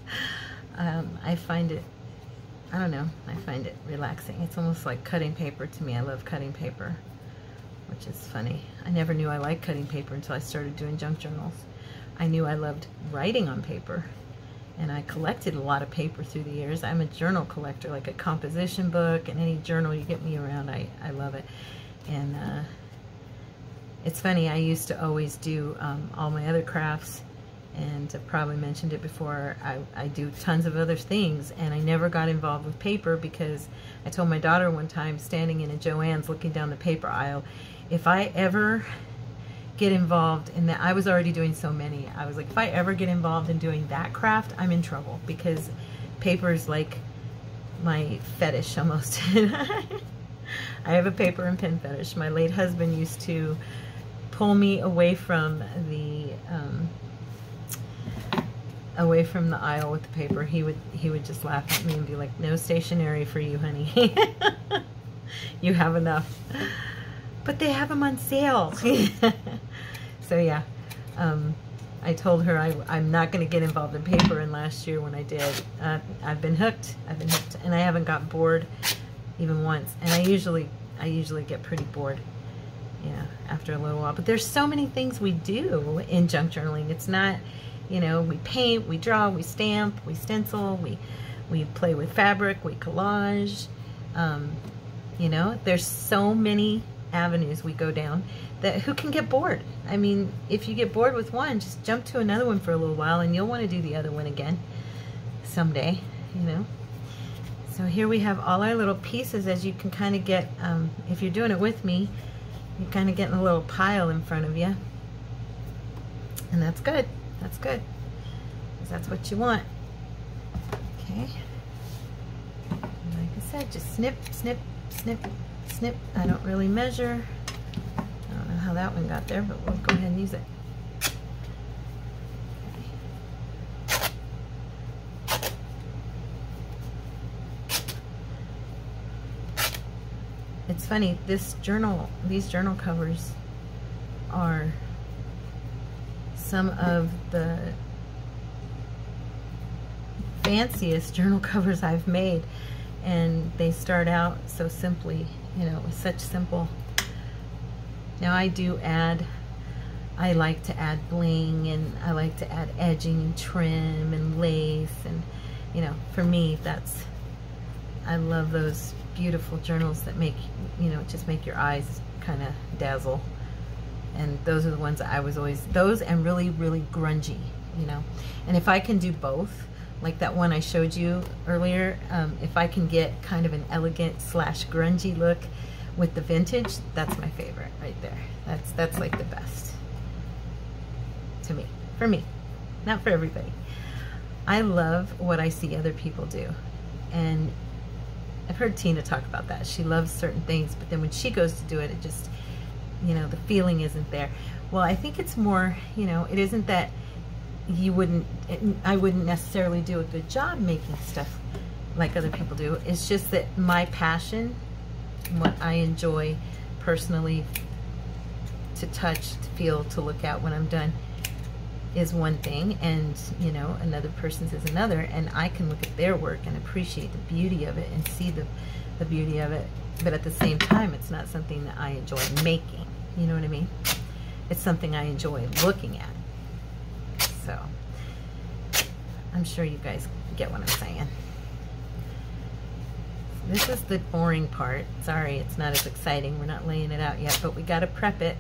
I find it, I don't know, I find it relaxing. It's almost like cutting paper to me. I love cutting paper, which is funny. I never knew I liked cutting paper until I started doing junk journals. I knew I loved writing on paper, and I collected a lot of paper through the years. I'm a journal collector, like a composition book, and any journal you get me around, I love it. And it's funny, I used to always do all my other crafts, and I've probably mentioned it before, I do tons of other things, and I never got involved with paper because I told my daughter one time, standing in a Joann's looking down the paper aisle, if I ever get involved in that, I was already doing so many, I was like, if I ever get involved in doing that craft, I'm in trouble, because paper is like my fetish almost. I have a paper and pen fetish. My late husband used to pull me away from the aisle with the paper. He would just laugh at me and be like, "No stationery for you, honey. You have enough." But they have them on sale. So yeah, I told her I'm not going to get involved in paper, and last year when I did, I've been hooked, and I haven't got bored even once. And I I usually get pretty bored, you know, after a little while. But there's so many things we do in junk journaling. It's not, you know, we paint, we draw, we stamp, we stencil, we play with fabric, we collage. You know, there's so many avenues we go down that who can get bored? I mean, if you get bored with one, just jump to another one for a little while and you'll want to do the other one again someday, you know. So here we have all our little pieces, as you can kind of get, if you're doing it with me, you're kind of getting a little pile in front of you. And that's good. That's good. Because that's what you want. Okay. Like I said, just snip, snip, snip, snip. I don't really measure. I don't know how that one got there, but we'll go ahead and use it. It's funny, these journal covers are some of the fanciest journal covers I've made, and they start out so simply, you know, with such simple. Now I like to add bling, and I like to add edging and trim and lace, and you know, for me I love those beautiful journals that make, you know, just make your eyes kind of dazzle. And those are the ones that I was always, those and really, really grungy, you know. And if I can do both, like that one I showed you earlier, if I can get kind of an elegant slash grungy look with the vintage, that's my favorite right there. That's like the best to me, for me, not for everybody. I love what I see other people do, and I've heard Tina talk about that. She loves certain things, but then when she goes to do it, it just, you know, the feeling isn't there. Well, I think it's more, you know, it isn't that I wouldn't necessarily do a good job making stuff like other people do. It's just that my passion, what I enjoy personally to touch, to feel, to look at when I'm done is one thing, and you know, another person's is another, and I can look at their work and appreciate the beauty of it and see the beauty of it, but at the same time it's not something that I enjoy making, you know what I mean? It's something I enjoy looking at. So I'm sure you guys get what I'm saying. This is the boring part. Sorry, it's not as exciting. We're not laying it out yet, but we got to prep it,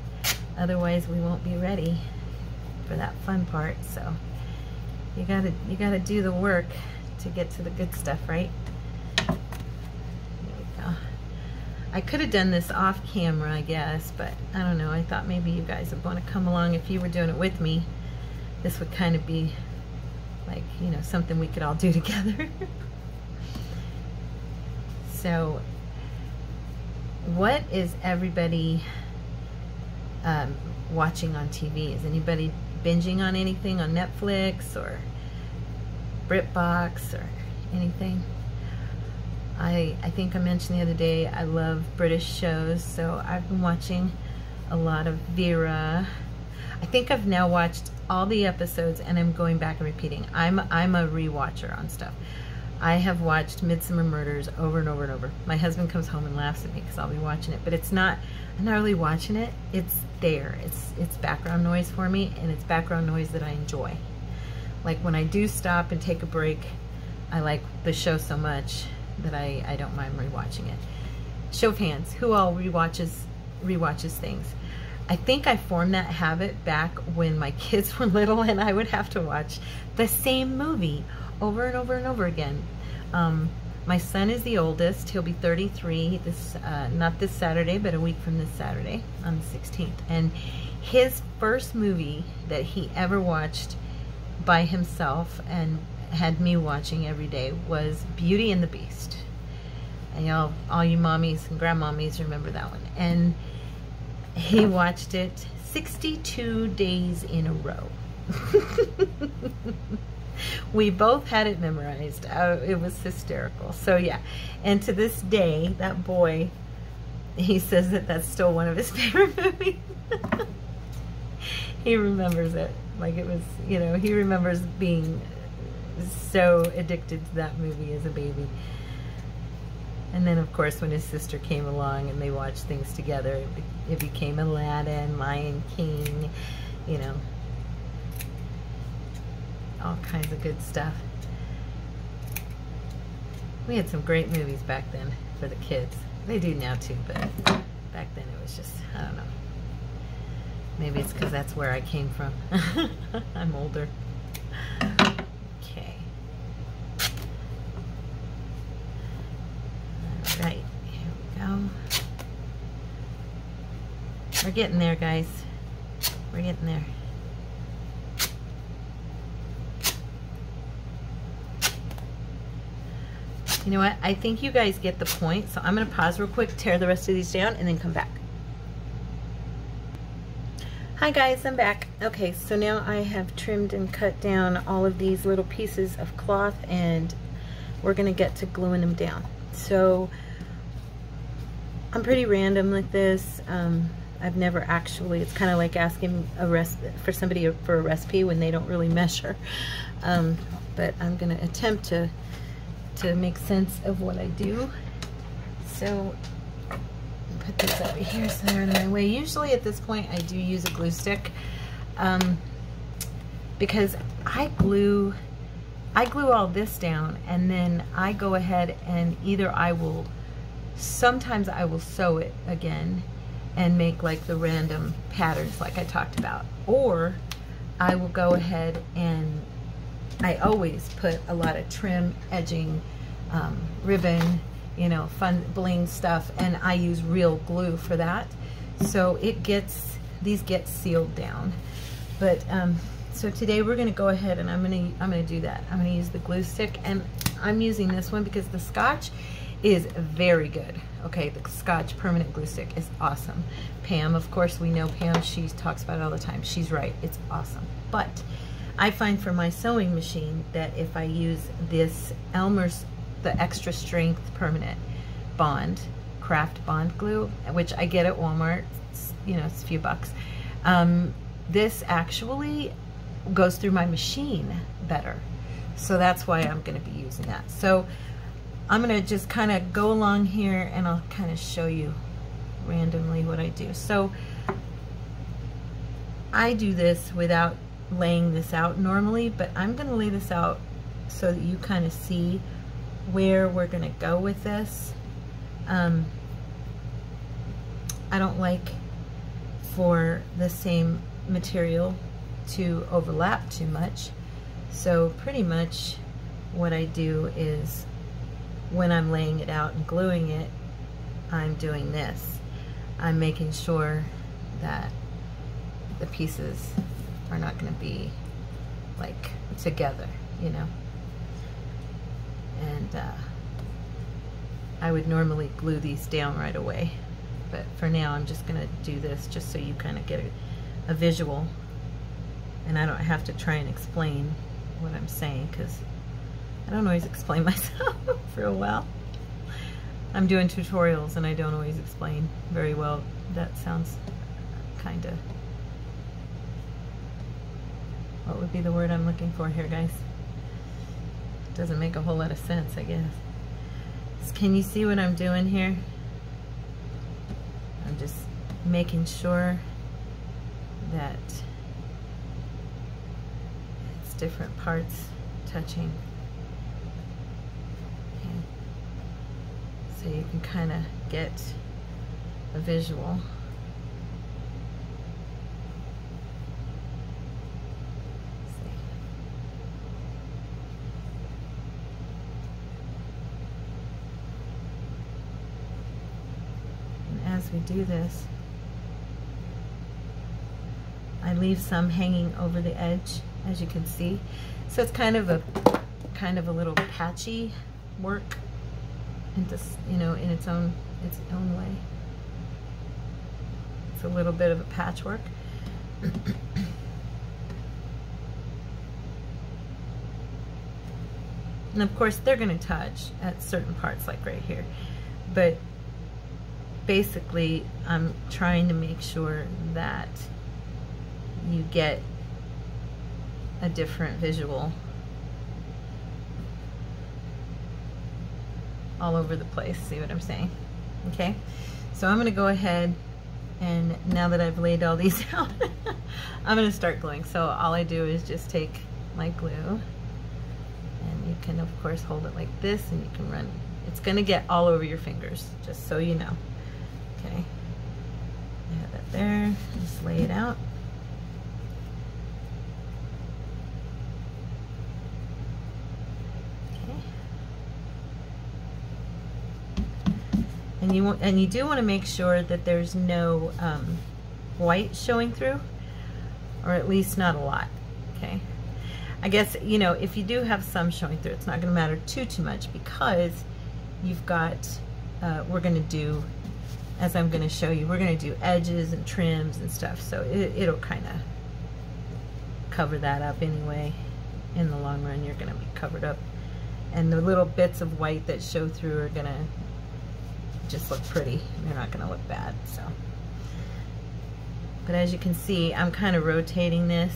otherwise we won't be ready for that fun part. So you gotta do the work to get to the good stuff, right? There we go. I could have done this off camera, I guess, but I don't know. I thought maybe you guys would want to come along if you were doing it with me. This would kind of be like, you know, something we could all do together. So what is everybody watching on TV? Is anybody binging on anything on Netflix or BritBox or anything? I think I mentioned the other day I love British shows, so I've been watching a lot of Vera. I think I've now watched all the episodes, and I'm going back and repeating. I'm a rewatcher on stuff. I have watched Midsummer Murders over and over and over. My husband comes home and laughs at me because I'll be watching it, but I'm not really watching it. It's there. It's background noise for me, and it's background noise that I enjoy. Like when I do stop and take a break, I like the show so much that I don't mind rewatching it. Show of hands, who all rewatches things? I think I formed that habit back when my kids were little and I would have to watch the same movie over and over and over again. My son is the oldest. He'll be 33 not this Saturday, but a week from this Saturday on the 16th. And his first movie that he ever watched by himself and had me watching every day was Beauty and the Beast. And y'all, all you mommies and grandmommies remember that one. And he watched it 62 days in a row. We both had it memorized. It was hysterical. So yeah, and to this day, that boy, he says that that's still one of his favorite movies. He remembers it like it was, you know, he remembers being so addicted to that movie as a baby. And then, of course, when his sister came along and they watched things together, it became Aladdin, Lion King, you know, all kinds of good stuff. We had some great movies back then for the kids. They do now too, but back then it was just, I don't know. Maybe it's because that's where I came from. I'm older. Okay. All right, here we go. We're getting there, guys. We're getting there. You know what? I think you guys get the point, so I'm going to pause real quick, tear the rest of these down, and then come back. Hi guys, I'm back. Okay, so now I have trimmed and cut down all of these little pieces of cloth, and we're going to get to gluing them down. So I'm pretty random like this. I've never actually, it's kind of like asking for somebody for a recipe when they don't really measure. But I'm going to attempt to make sense of what I do. So put this over here so they're in my way. Usually at this point I do use a glue stick because I glue all this down, and then I go ahead and either sometimes I will sew it again and make like the random patterns like I talked about, or I will go ahead and I always put a lot of trim, edging, ribbon, you know, fun bling stuff, and I use real glue for that. So these get sealed down. But so today we're gonna go ahead and I'm gonna do that. I'm gonna use the glue stick, and I'm using this one because the Scotch is very good. Okay, the Scotch permanent glue stick is awesome. Pam, of course, we know Pam, she talks about it all the time. She's right, it's awesome. But I find for my sewing machine that if I use this Elmer's, the extra strength permanent bond, craft bond glue, which I get at Walmart, you know, it's a few bucks. This actually goes through my machine better. So that's why I'm gonna be using that. So I'm gonna just kind of go along here and I'll kind of show you randomly what I do. So I do this without laying this out normally, but I'm gonna lay this out so that you kind of see where we're gonna go with this. I don't like for the same material to overlap too much. So pretty much what I do is when I'm laying it out and gluing it, I'm doing this. I'm making sure that the pieces are not going to be like together, you know. And I would normally glue these down right away, but for now I'm just going to do this just so you kind of get a visual, and I don't have to try and explain what I'm saying because I don't always explain myself real well. I'm doing tutorials and I don't always explain very well. That sounds kind of, what would be the word I'm looking for here, guys? Doesn't make a whole lot of sense, I guess. Can you see what I'm doing here? I'm just making sure that it's different parts touching. Okay. So you can kind of get a visual. As we do this, I leave some hanging over the edge, as you can see. So it's kind of a little patchy work, and just, you know, in its own way. It's a little bit of a patchwork. And of course they're going to touch at certain parts, like right here, but basically I'm trying to make sure that you get a different visual all over the place. See what I'm saying? Okay, so I'm gonna go ahead, and now that I've laid all these out, I'm gonna start gluing. So all I do is just take my glue, and you can of course hold it like this, and you can run. It's gonna get all over your fingers, just so you know. Okay, I have that there, just lay it out. And you do want to make sure that there's no white showing through, or at least not a lot. Okay, I guess, you know, if you do have some showing through, it's not going to matter too much, because you've got we're going to do, as I'm going to show you, we're going to do edges and trims and stuff, so it'll kind of cover that up anyway. In the long run, you're going to be covered up, and the little bits of white that show through are going to just look pretty. They're not going to look bad. So, but as you can see, I'm kind of rotating this,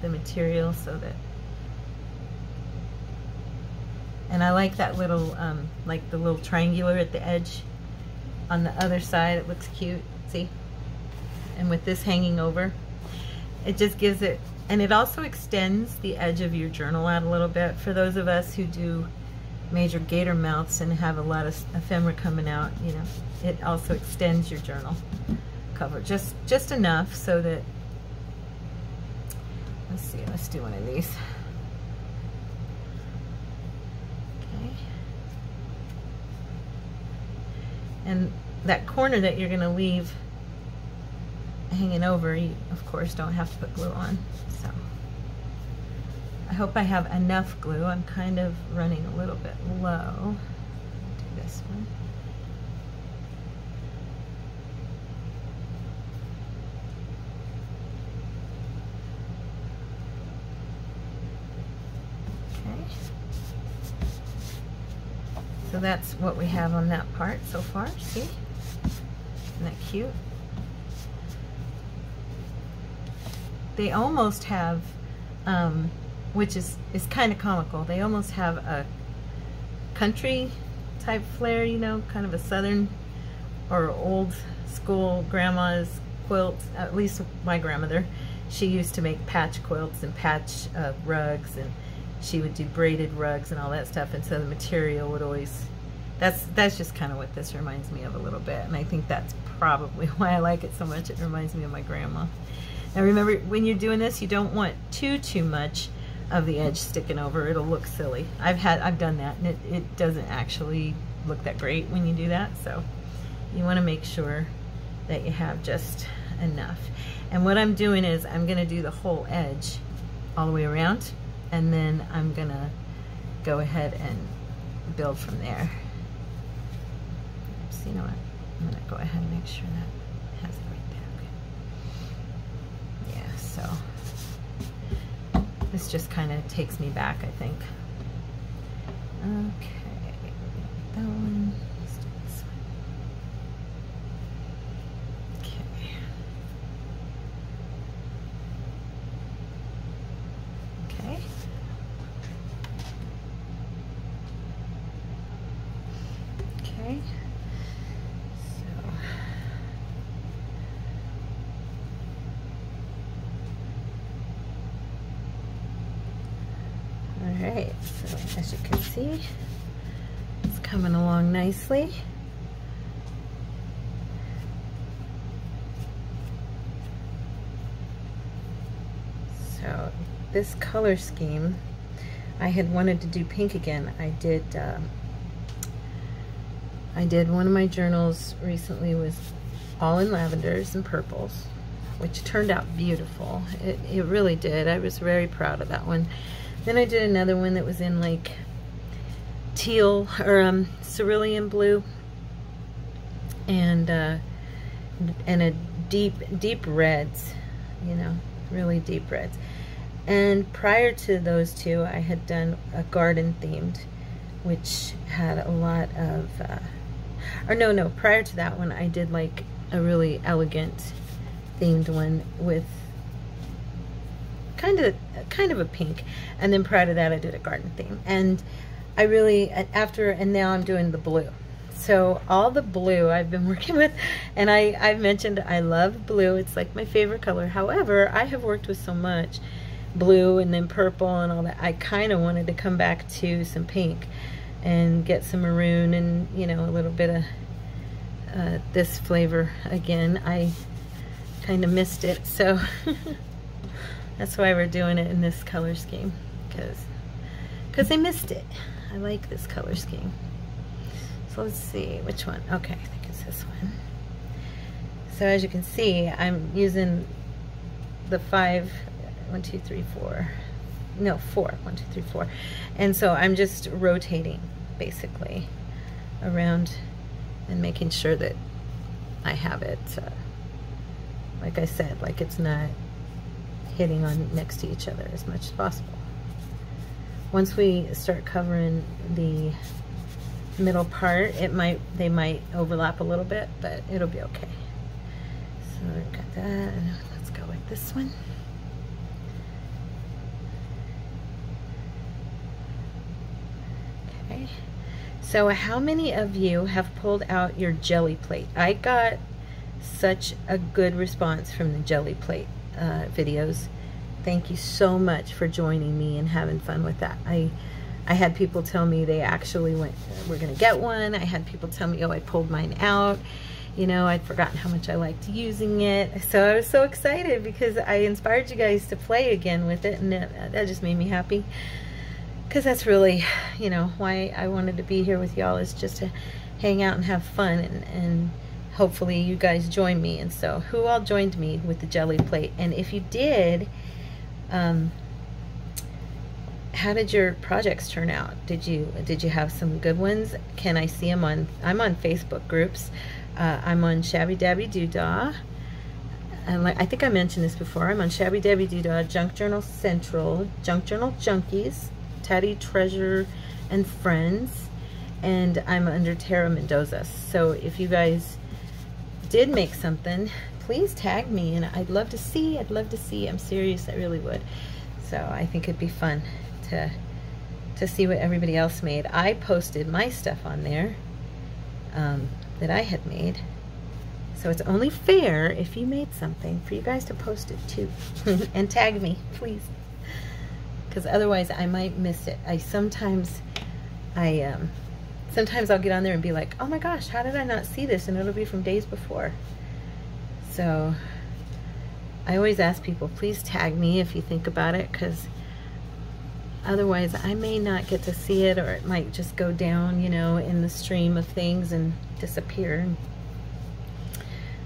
the material, so that, and I like that little, like the little triangular at the edge on the other side. It looks cute. See? And with this hanging over, it just gives it, and it also extends the edge of your journal out a little bit. For those of us who do major gator mouths and have a lot of ephemera coming out, you know, it also extends your journal cover just enough so that, let's see, let's do one of these. Okay, and that corner that you're going to leave hanging over, you of course don't have to put glue on. So I hope I have enough glue. I'm kind of running a little bit low. Do this one. Okay. So that's what we have on that part so far. See? Isn't that cute? They almost have, which is kind of comical, they almost have a country type flair, you know, kind of a southern or old school grandma's quilt. At least my grandmother, she used to make patch quilts and patch rugs, and she would do braided rugs and all that stuff, and so the material would always, that's just kind of what this reminds me of a little bit, and I think that's probably why I like it so much. It reminds me of my grandma. Now remember, when you're doing this, you don't want too much of the edge sticking over. It'll look silly. I've done that, and it doesn't actually look that great when you do that. So you want to make sure that you have just enough. And what I'm doing is I'm going to do the whole edge all the way around, and then I'm going to go ahead and build from there. So you know what? I'm going to go ahead and make sure that has it right there. Okay. Yeah, so this just kind of takes me back, I think. Okay, that one. Let's do this one. Okay. Okay. Okay. Alright, so as you can see, it's coming along nicely. So this color scheme, I had wanted to do pink again. I did one of my journals recently was all in lavenders and purples, which turned out beautiful. It really did. I was very proud of that one. Then I did another one that was in like teal or cerulean blue, and a deep reds, you know, really deep reds. And prior to those two, I had done a garden themed, which had a lot of, prior to that one, I did like a really elegant themed one with kind of a pink, and then prior to that I did a garden theme. And I really, and now I'm doing the blue. So all the blue I've been working with, and I've mentioned I love blue. It's like my favorite color. However, I have worked with so much blue and then purple and all that. I kind of wanted to come back to some pink and get some maroon and, you know, a little bit of this flavor again. I kind of missed it, so that's why we're doing it in this color scheme, because I missed it. I like this color scheme. So let's see which one. Okay, I think it's this one. So as you can see, I'm using the 5, 1, 2, 3, 4. No, 4. 1, 2, 3, 4. And so I'm just rotating basically around and making sure that I have it, like I said, like it's not hitting on next to each other as much as possible. Once we start covering the middle part, they might overlap a little bit, but it'll be okay. So we've got that. Let's go with this one. Okay. So how many of you have pulled out your jelly plate? I got such a good response from the jelly plate videos. Thank you so much for joining me and having fun with that. I had people tell me they actually we're gonna get one. I had people tell me, oh, I pulled mine out. You know, I'd forgotten how much I liked using it. So I was so excited because I inspired you guys to play again with it, and that just made me happy. Because that's really, you know, why I wanted to be here with y'all, is just to hang out and have fun, and hopefully you guys join me. And so who all joined me with the jelly plate? And if you did, how did your projects turn out? Did you have some good ones? Can I see them I'm on Facebook groups. I'm on Shabby Dabby Doodah. And I think I mentioned this before. I'm on Shabby Dabby Doodah, Junk Journal Central, Junk Journal Junkies, Teddy Treasure and Friends, and I'm under Tara Mendoza. So if you guys did make something, please tag me, and I'd love to see. I'm serious, I really would. So I think it'd be fun to see what everybody else made. I posted my stuff on there that I had made, so it's only fair if you made something for you guys to post it too. And tag me, please, because otherwise I might miss it. Sometimes I'll get on there and be like, oh my gosh, how did I not see this? And it'll be from days before. So I always ask people, please tag me if you think about it, because otherwise I may not get to see it, or it might just go down, you know, in the stream of things and disappear.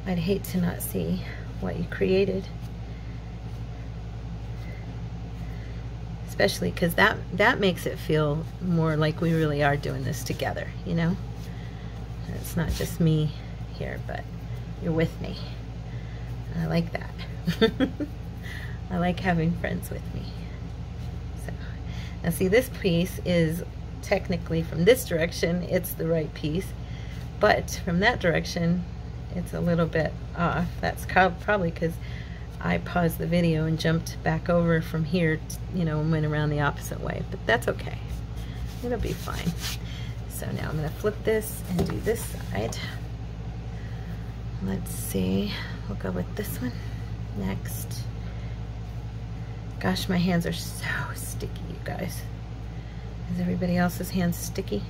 I'd hate to not see what you created, especially because that makes it feel more like we really are doing this together, you know. It's not just me here, but you're with me. I like that. I like having friends with me. So now see, this piece is technically from this direction, it's the right piece, but from that direction it's a little bit off. That's probably because I paused the video and jumped back over from here, you know, and went around the opposite way, but that's okay. It'll be fine. So now I'm going to flip this and do this side. Let's see, we'll go with this one next. Gosh, my hands are so sticky, you guys. Is everybody else's hands sticky?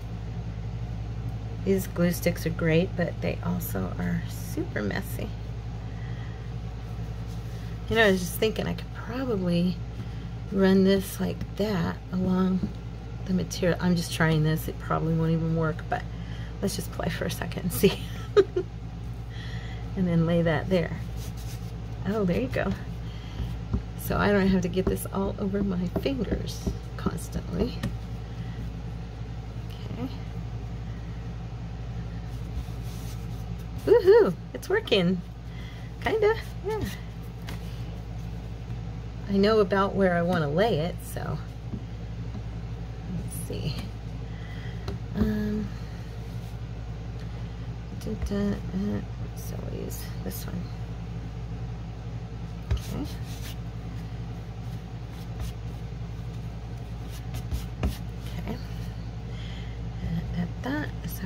These glue sticks are great, but they also are super messy. You know, I was just thinking I could probably run this like that along the material. I'm just trying this. It probably won't even work, but let's just play for a second and see. And then lay that there. Oh, there you go. So I don't have to get this all over my fingers constantly. Okay. Woohoo! It's working. Kinda, yeah. I know about where I want to lay it, so let's see. So we'll use this one. Okay. Okay.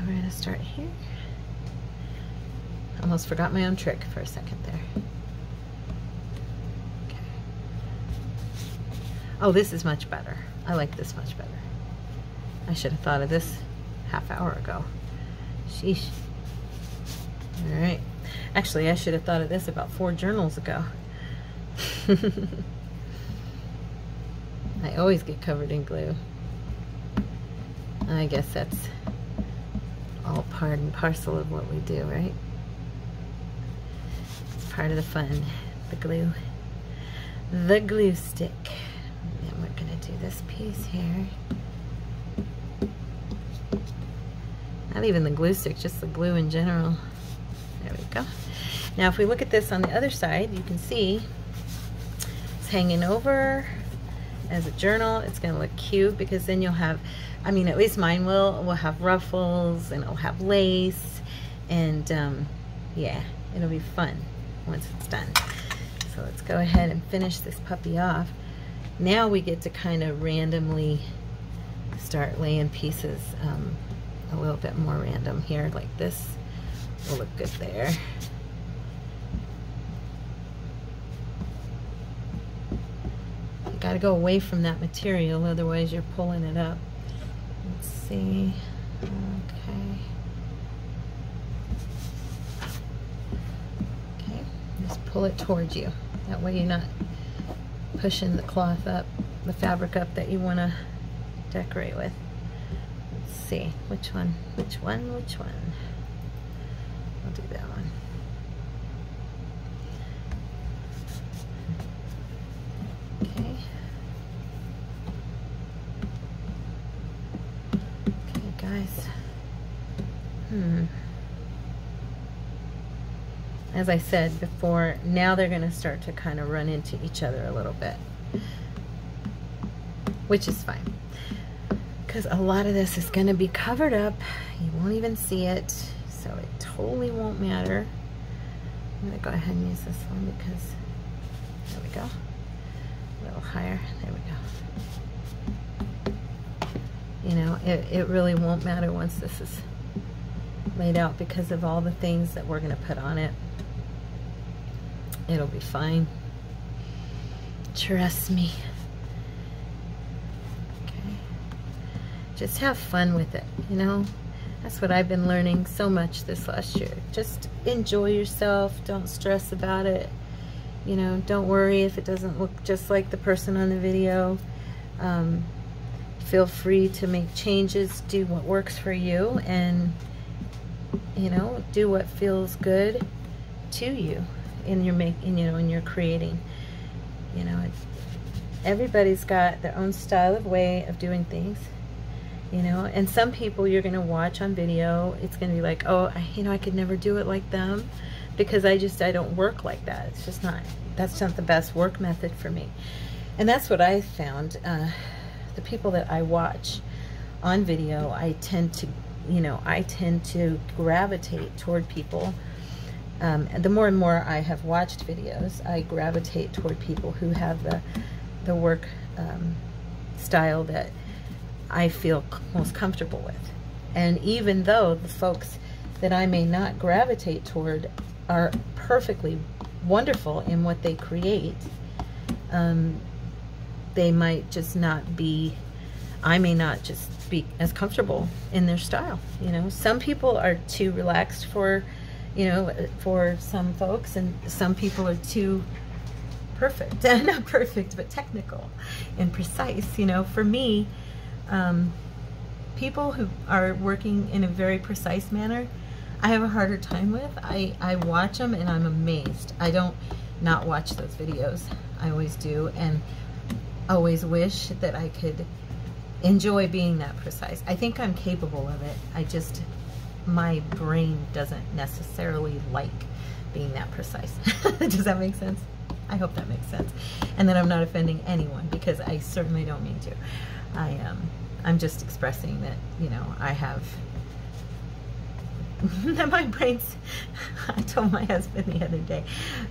So we're gonna start here. Almost forgot my own trick for a second there. Okay. Oh, this is much better. I like this much better. I should have thought of this half hour ago. Sheesh. All right. Actually, I should have thought of this about 4 journals ago. I always get covered in glue. I guess that's all part and parcel of what we do, right? It's part of the fun, the glue. The glue stick. And we're gonna do this piece here. Not even the glue stick, just the glue in general. There we go. Now if we look at this on the other side, you can see it's hanging over as a journal. It's gonna look cute because then you'll have, I mean, at least mine will have ruffles and it'll have lace, and yeah, it'll be fun once it's done. So let's go ahead and finish this puppy off. Now we get to kind of randomly start laying pieces a little bit more random here, like this will look good there. You got to go away from that material, otherwise you're pulling it up. Let's see. Okay. Okay, just pull it towards you. That way you're not pushing the cloth up, the fabric up that you want to decorate with. Let's see, which one? I'll do that one. Okay. Okay, guys. As I said before, now they're going to start to kind of run into each other a little bit, which is fine, because a lot of this is going to be covered up. You won't even see it, so it totally won't matter. I'm going to go ahead and use this one because, there we go, a little higher, there we go. You know, it really won't matter once this is laid out because of all the things that we're going to put on it. It'll be fine. Trust me. Okay. Just have fun with it, you know? That's what I've been learning so much this last year. Just enjoy yourself. Don't stress about it. You know, don't worry if it doesn't look just like the person on the video. Feel free to make changes. Do what works for you, and you know, do what feels good to you in your in your creating. You know, everybody's got their own style of way of doing things, you know, and some people you're going to watch on video, it's going to be like, oh, you know, I could never do it like them because I don't work like that. It's just not, that's not the best work method for me. And that's what I found. The people that I watch on video, I tend to gravitate toward people. The more and more I have watched videos, I gravitate toward people who have the work style that I feel most comfortable with. And even though the folks that I may not gravitate toward are perfectly wonderful in what they create, they might just not be, I may not just be as comfortable in their style. You know, some people are too relaxed for, you know, for some folks, and some people are too perfect, not perfect, but technical and precise. You know, for me, people who are working in a very precise manner, I have a harder time with. I watch them and I'm amazed. I don't not watch those videos. I always do, and always wish that I could enjoy being that precise. I think I'm capable of it. I just, my brain doesn't necessarily like being that precise. Does that make sense? I hope that makes sense. And that I'm not offending anyone, because I certainly don't mean to. I'm just expressing that, you know, I have my brain's, I told my husband the other day,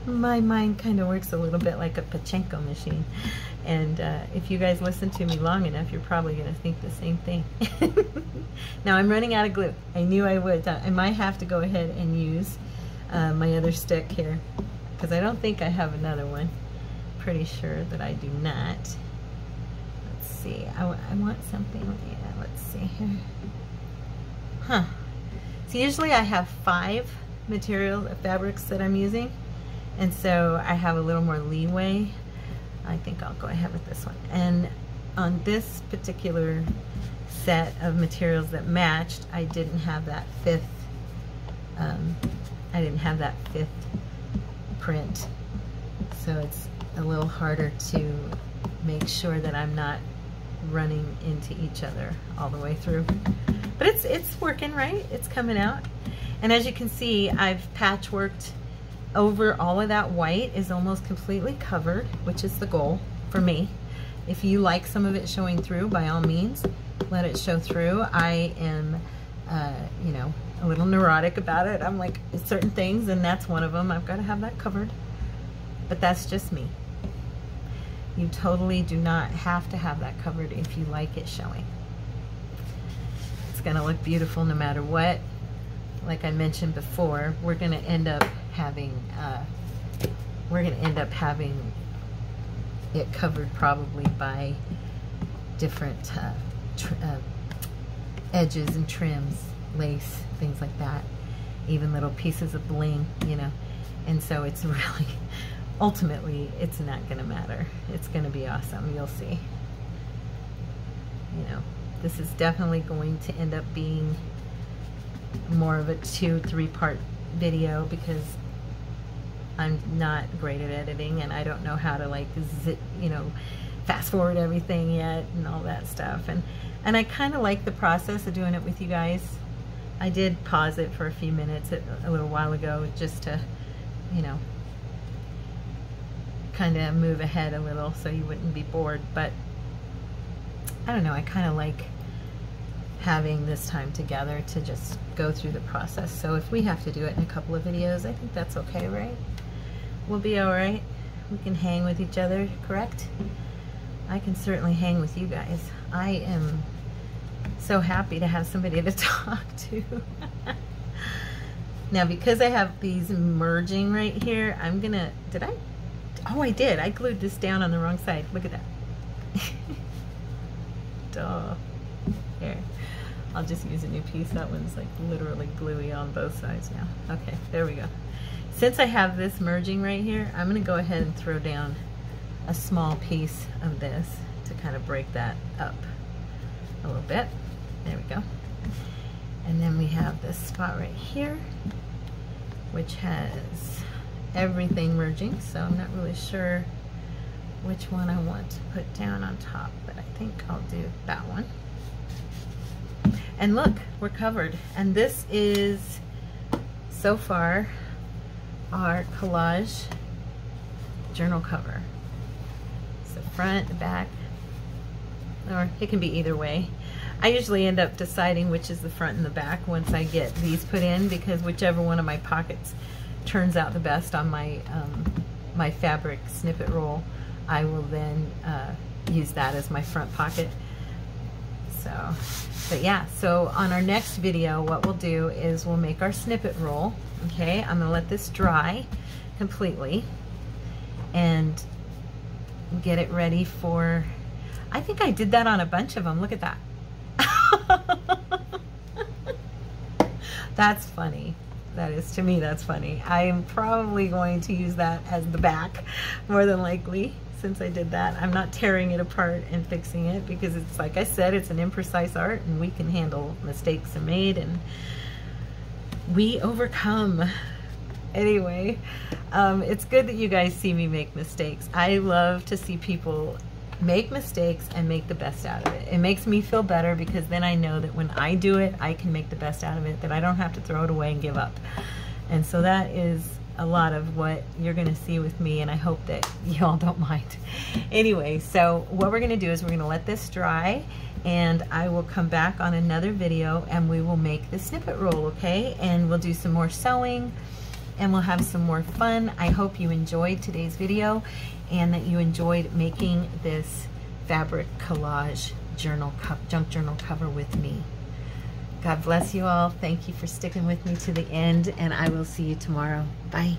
my mind kind of works a little bit like a pachinko machine. And if you guys listen to me long enough, you're probably going to think the same thing. Now I'm running out of glue. I knew I would. I might have to go ahead and use my other stick here, because I don't think I have another one. Pretty sure that I do not. Let's see. I want something. Yeah, let's see here. Huh. So usually I have 5 fabrics that I'm using, and so I have a little more leeway. I think I'll go ahead with this one. And on this particular set of materials that matched, I didn't have that 5th. I didn't have that 5th print, so it's a little harder to make sure that I'm not running into each other all the way through. But it's working, right? It's coming out. And as you can see, I've patchworked over all of that. White is almost completely covered, which is the goal for me. If you like some of it showing through, by all means, let it show through. I am, you know, a little neurotic about it. I'm like, certain things, and that's one of them. I've got to have that covered. But that's just me. You totally do not have to have that covered if you like it showing. It's going to look beautiful no matter what. Like I mentioned before, we're going to end up having it covered probably by different edges and trims, lace, things like that, even little pieces of bling, you know. And so it's really, ultimately, it's not going to matter. It's going to be awesome. You'll see. You know, this is definitely going to end up being more of a 2-3 part video, because I'm not great at editing, and I don't know how to, like, you know, fast forward everything yet and all that stuff. And I kind of like the process of doing it with you guys. I did pause it for a few minutes a little while ago, just to, you know, kind of move ahead a little so you wouldn't be bored. But I don't know, I kind of like having this time together to just go through the process. So if we have to do it in a couple of videos, I think that's okay, right? We'll be all right. We can hang with each other, correct? I can certainly hang with you guys. I am so happy to have somebody to talk to. Now, because I have these merging right here, I'm gonna, oh, I did. I glued this down on the wrong side. Look at that. Duh. Here. I'll just use a new piece. That one's like literally gluey on both sides now. Okay, there we go. Since I have this merging right here, I'm gonna go ahead and throw down a small piece of this to kind of break that up a little bit. There we go. And then we have this spot right here, which has everything merging, so I'm not really sure which one I want to put down on top, but I think I'll do that one. And look, we're covered. And this is, so far, our collage journal cover. So front, the back, or it can be either way. I usually end up deciding which is the front and the back once I get these put in, because whichever one of my pockets turns out the best on my my fabric snippet roll, I will then use that as my front pocket. So, but yeah, so on our next video, what we'll do is we'll make our snippet roll. Okay, I'm gonna let this dry completely and get it ready for, I think I did that on a bunch of them. Look at that. That's funny. That is, to me, that's funny. I am probably going to use that as the back, more than likely, since I did that. I'm not tearing it apart and fixing it, because it's, like I said, it's an imprecise art, and we can handle mistakes are made, and we overcome. Anyway, it's good that you guys see me make mistakes. I love to see people make mistakes and make the best out of it. It makes me feel better, because then I know that when I do it, I can make the best out of it, that I don't have to throw it away and give up. And so that is a lot of what you're gonna see with me, and I hope that y'all don't mind. Anyway, so what we're gonna do is we're gonna let this dry, and I will come back on another video and we will make the snippet roll, okay? And we'll do some more sewing and we'll have some more fun. I hope you enjoyed today's video and that you enjoyed making this fabric collage junk journal cover with me. God bless you all. Thank you for sticking with me to the end, and I will see you tomorrow. Bye.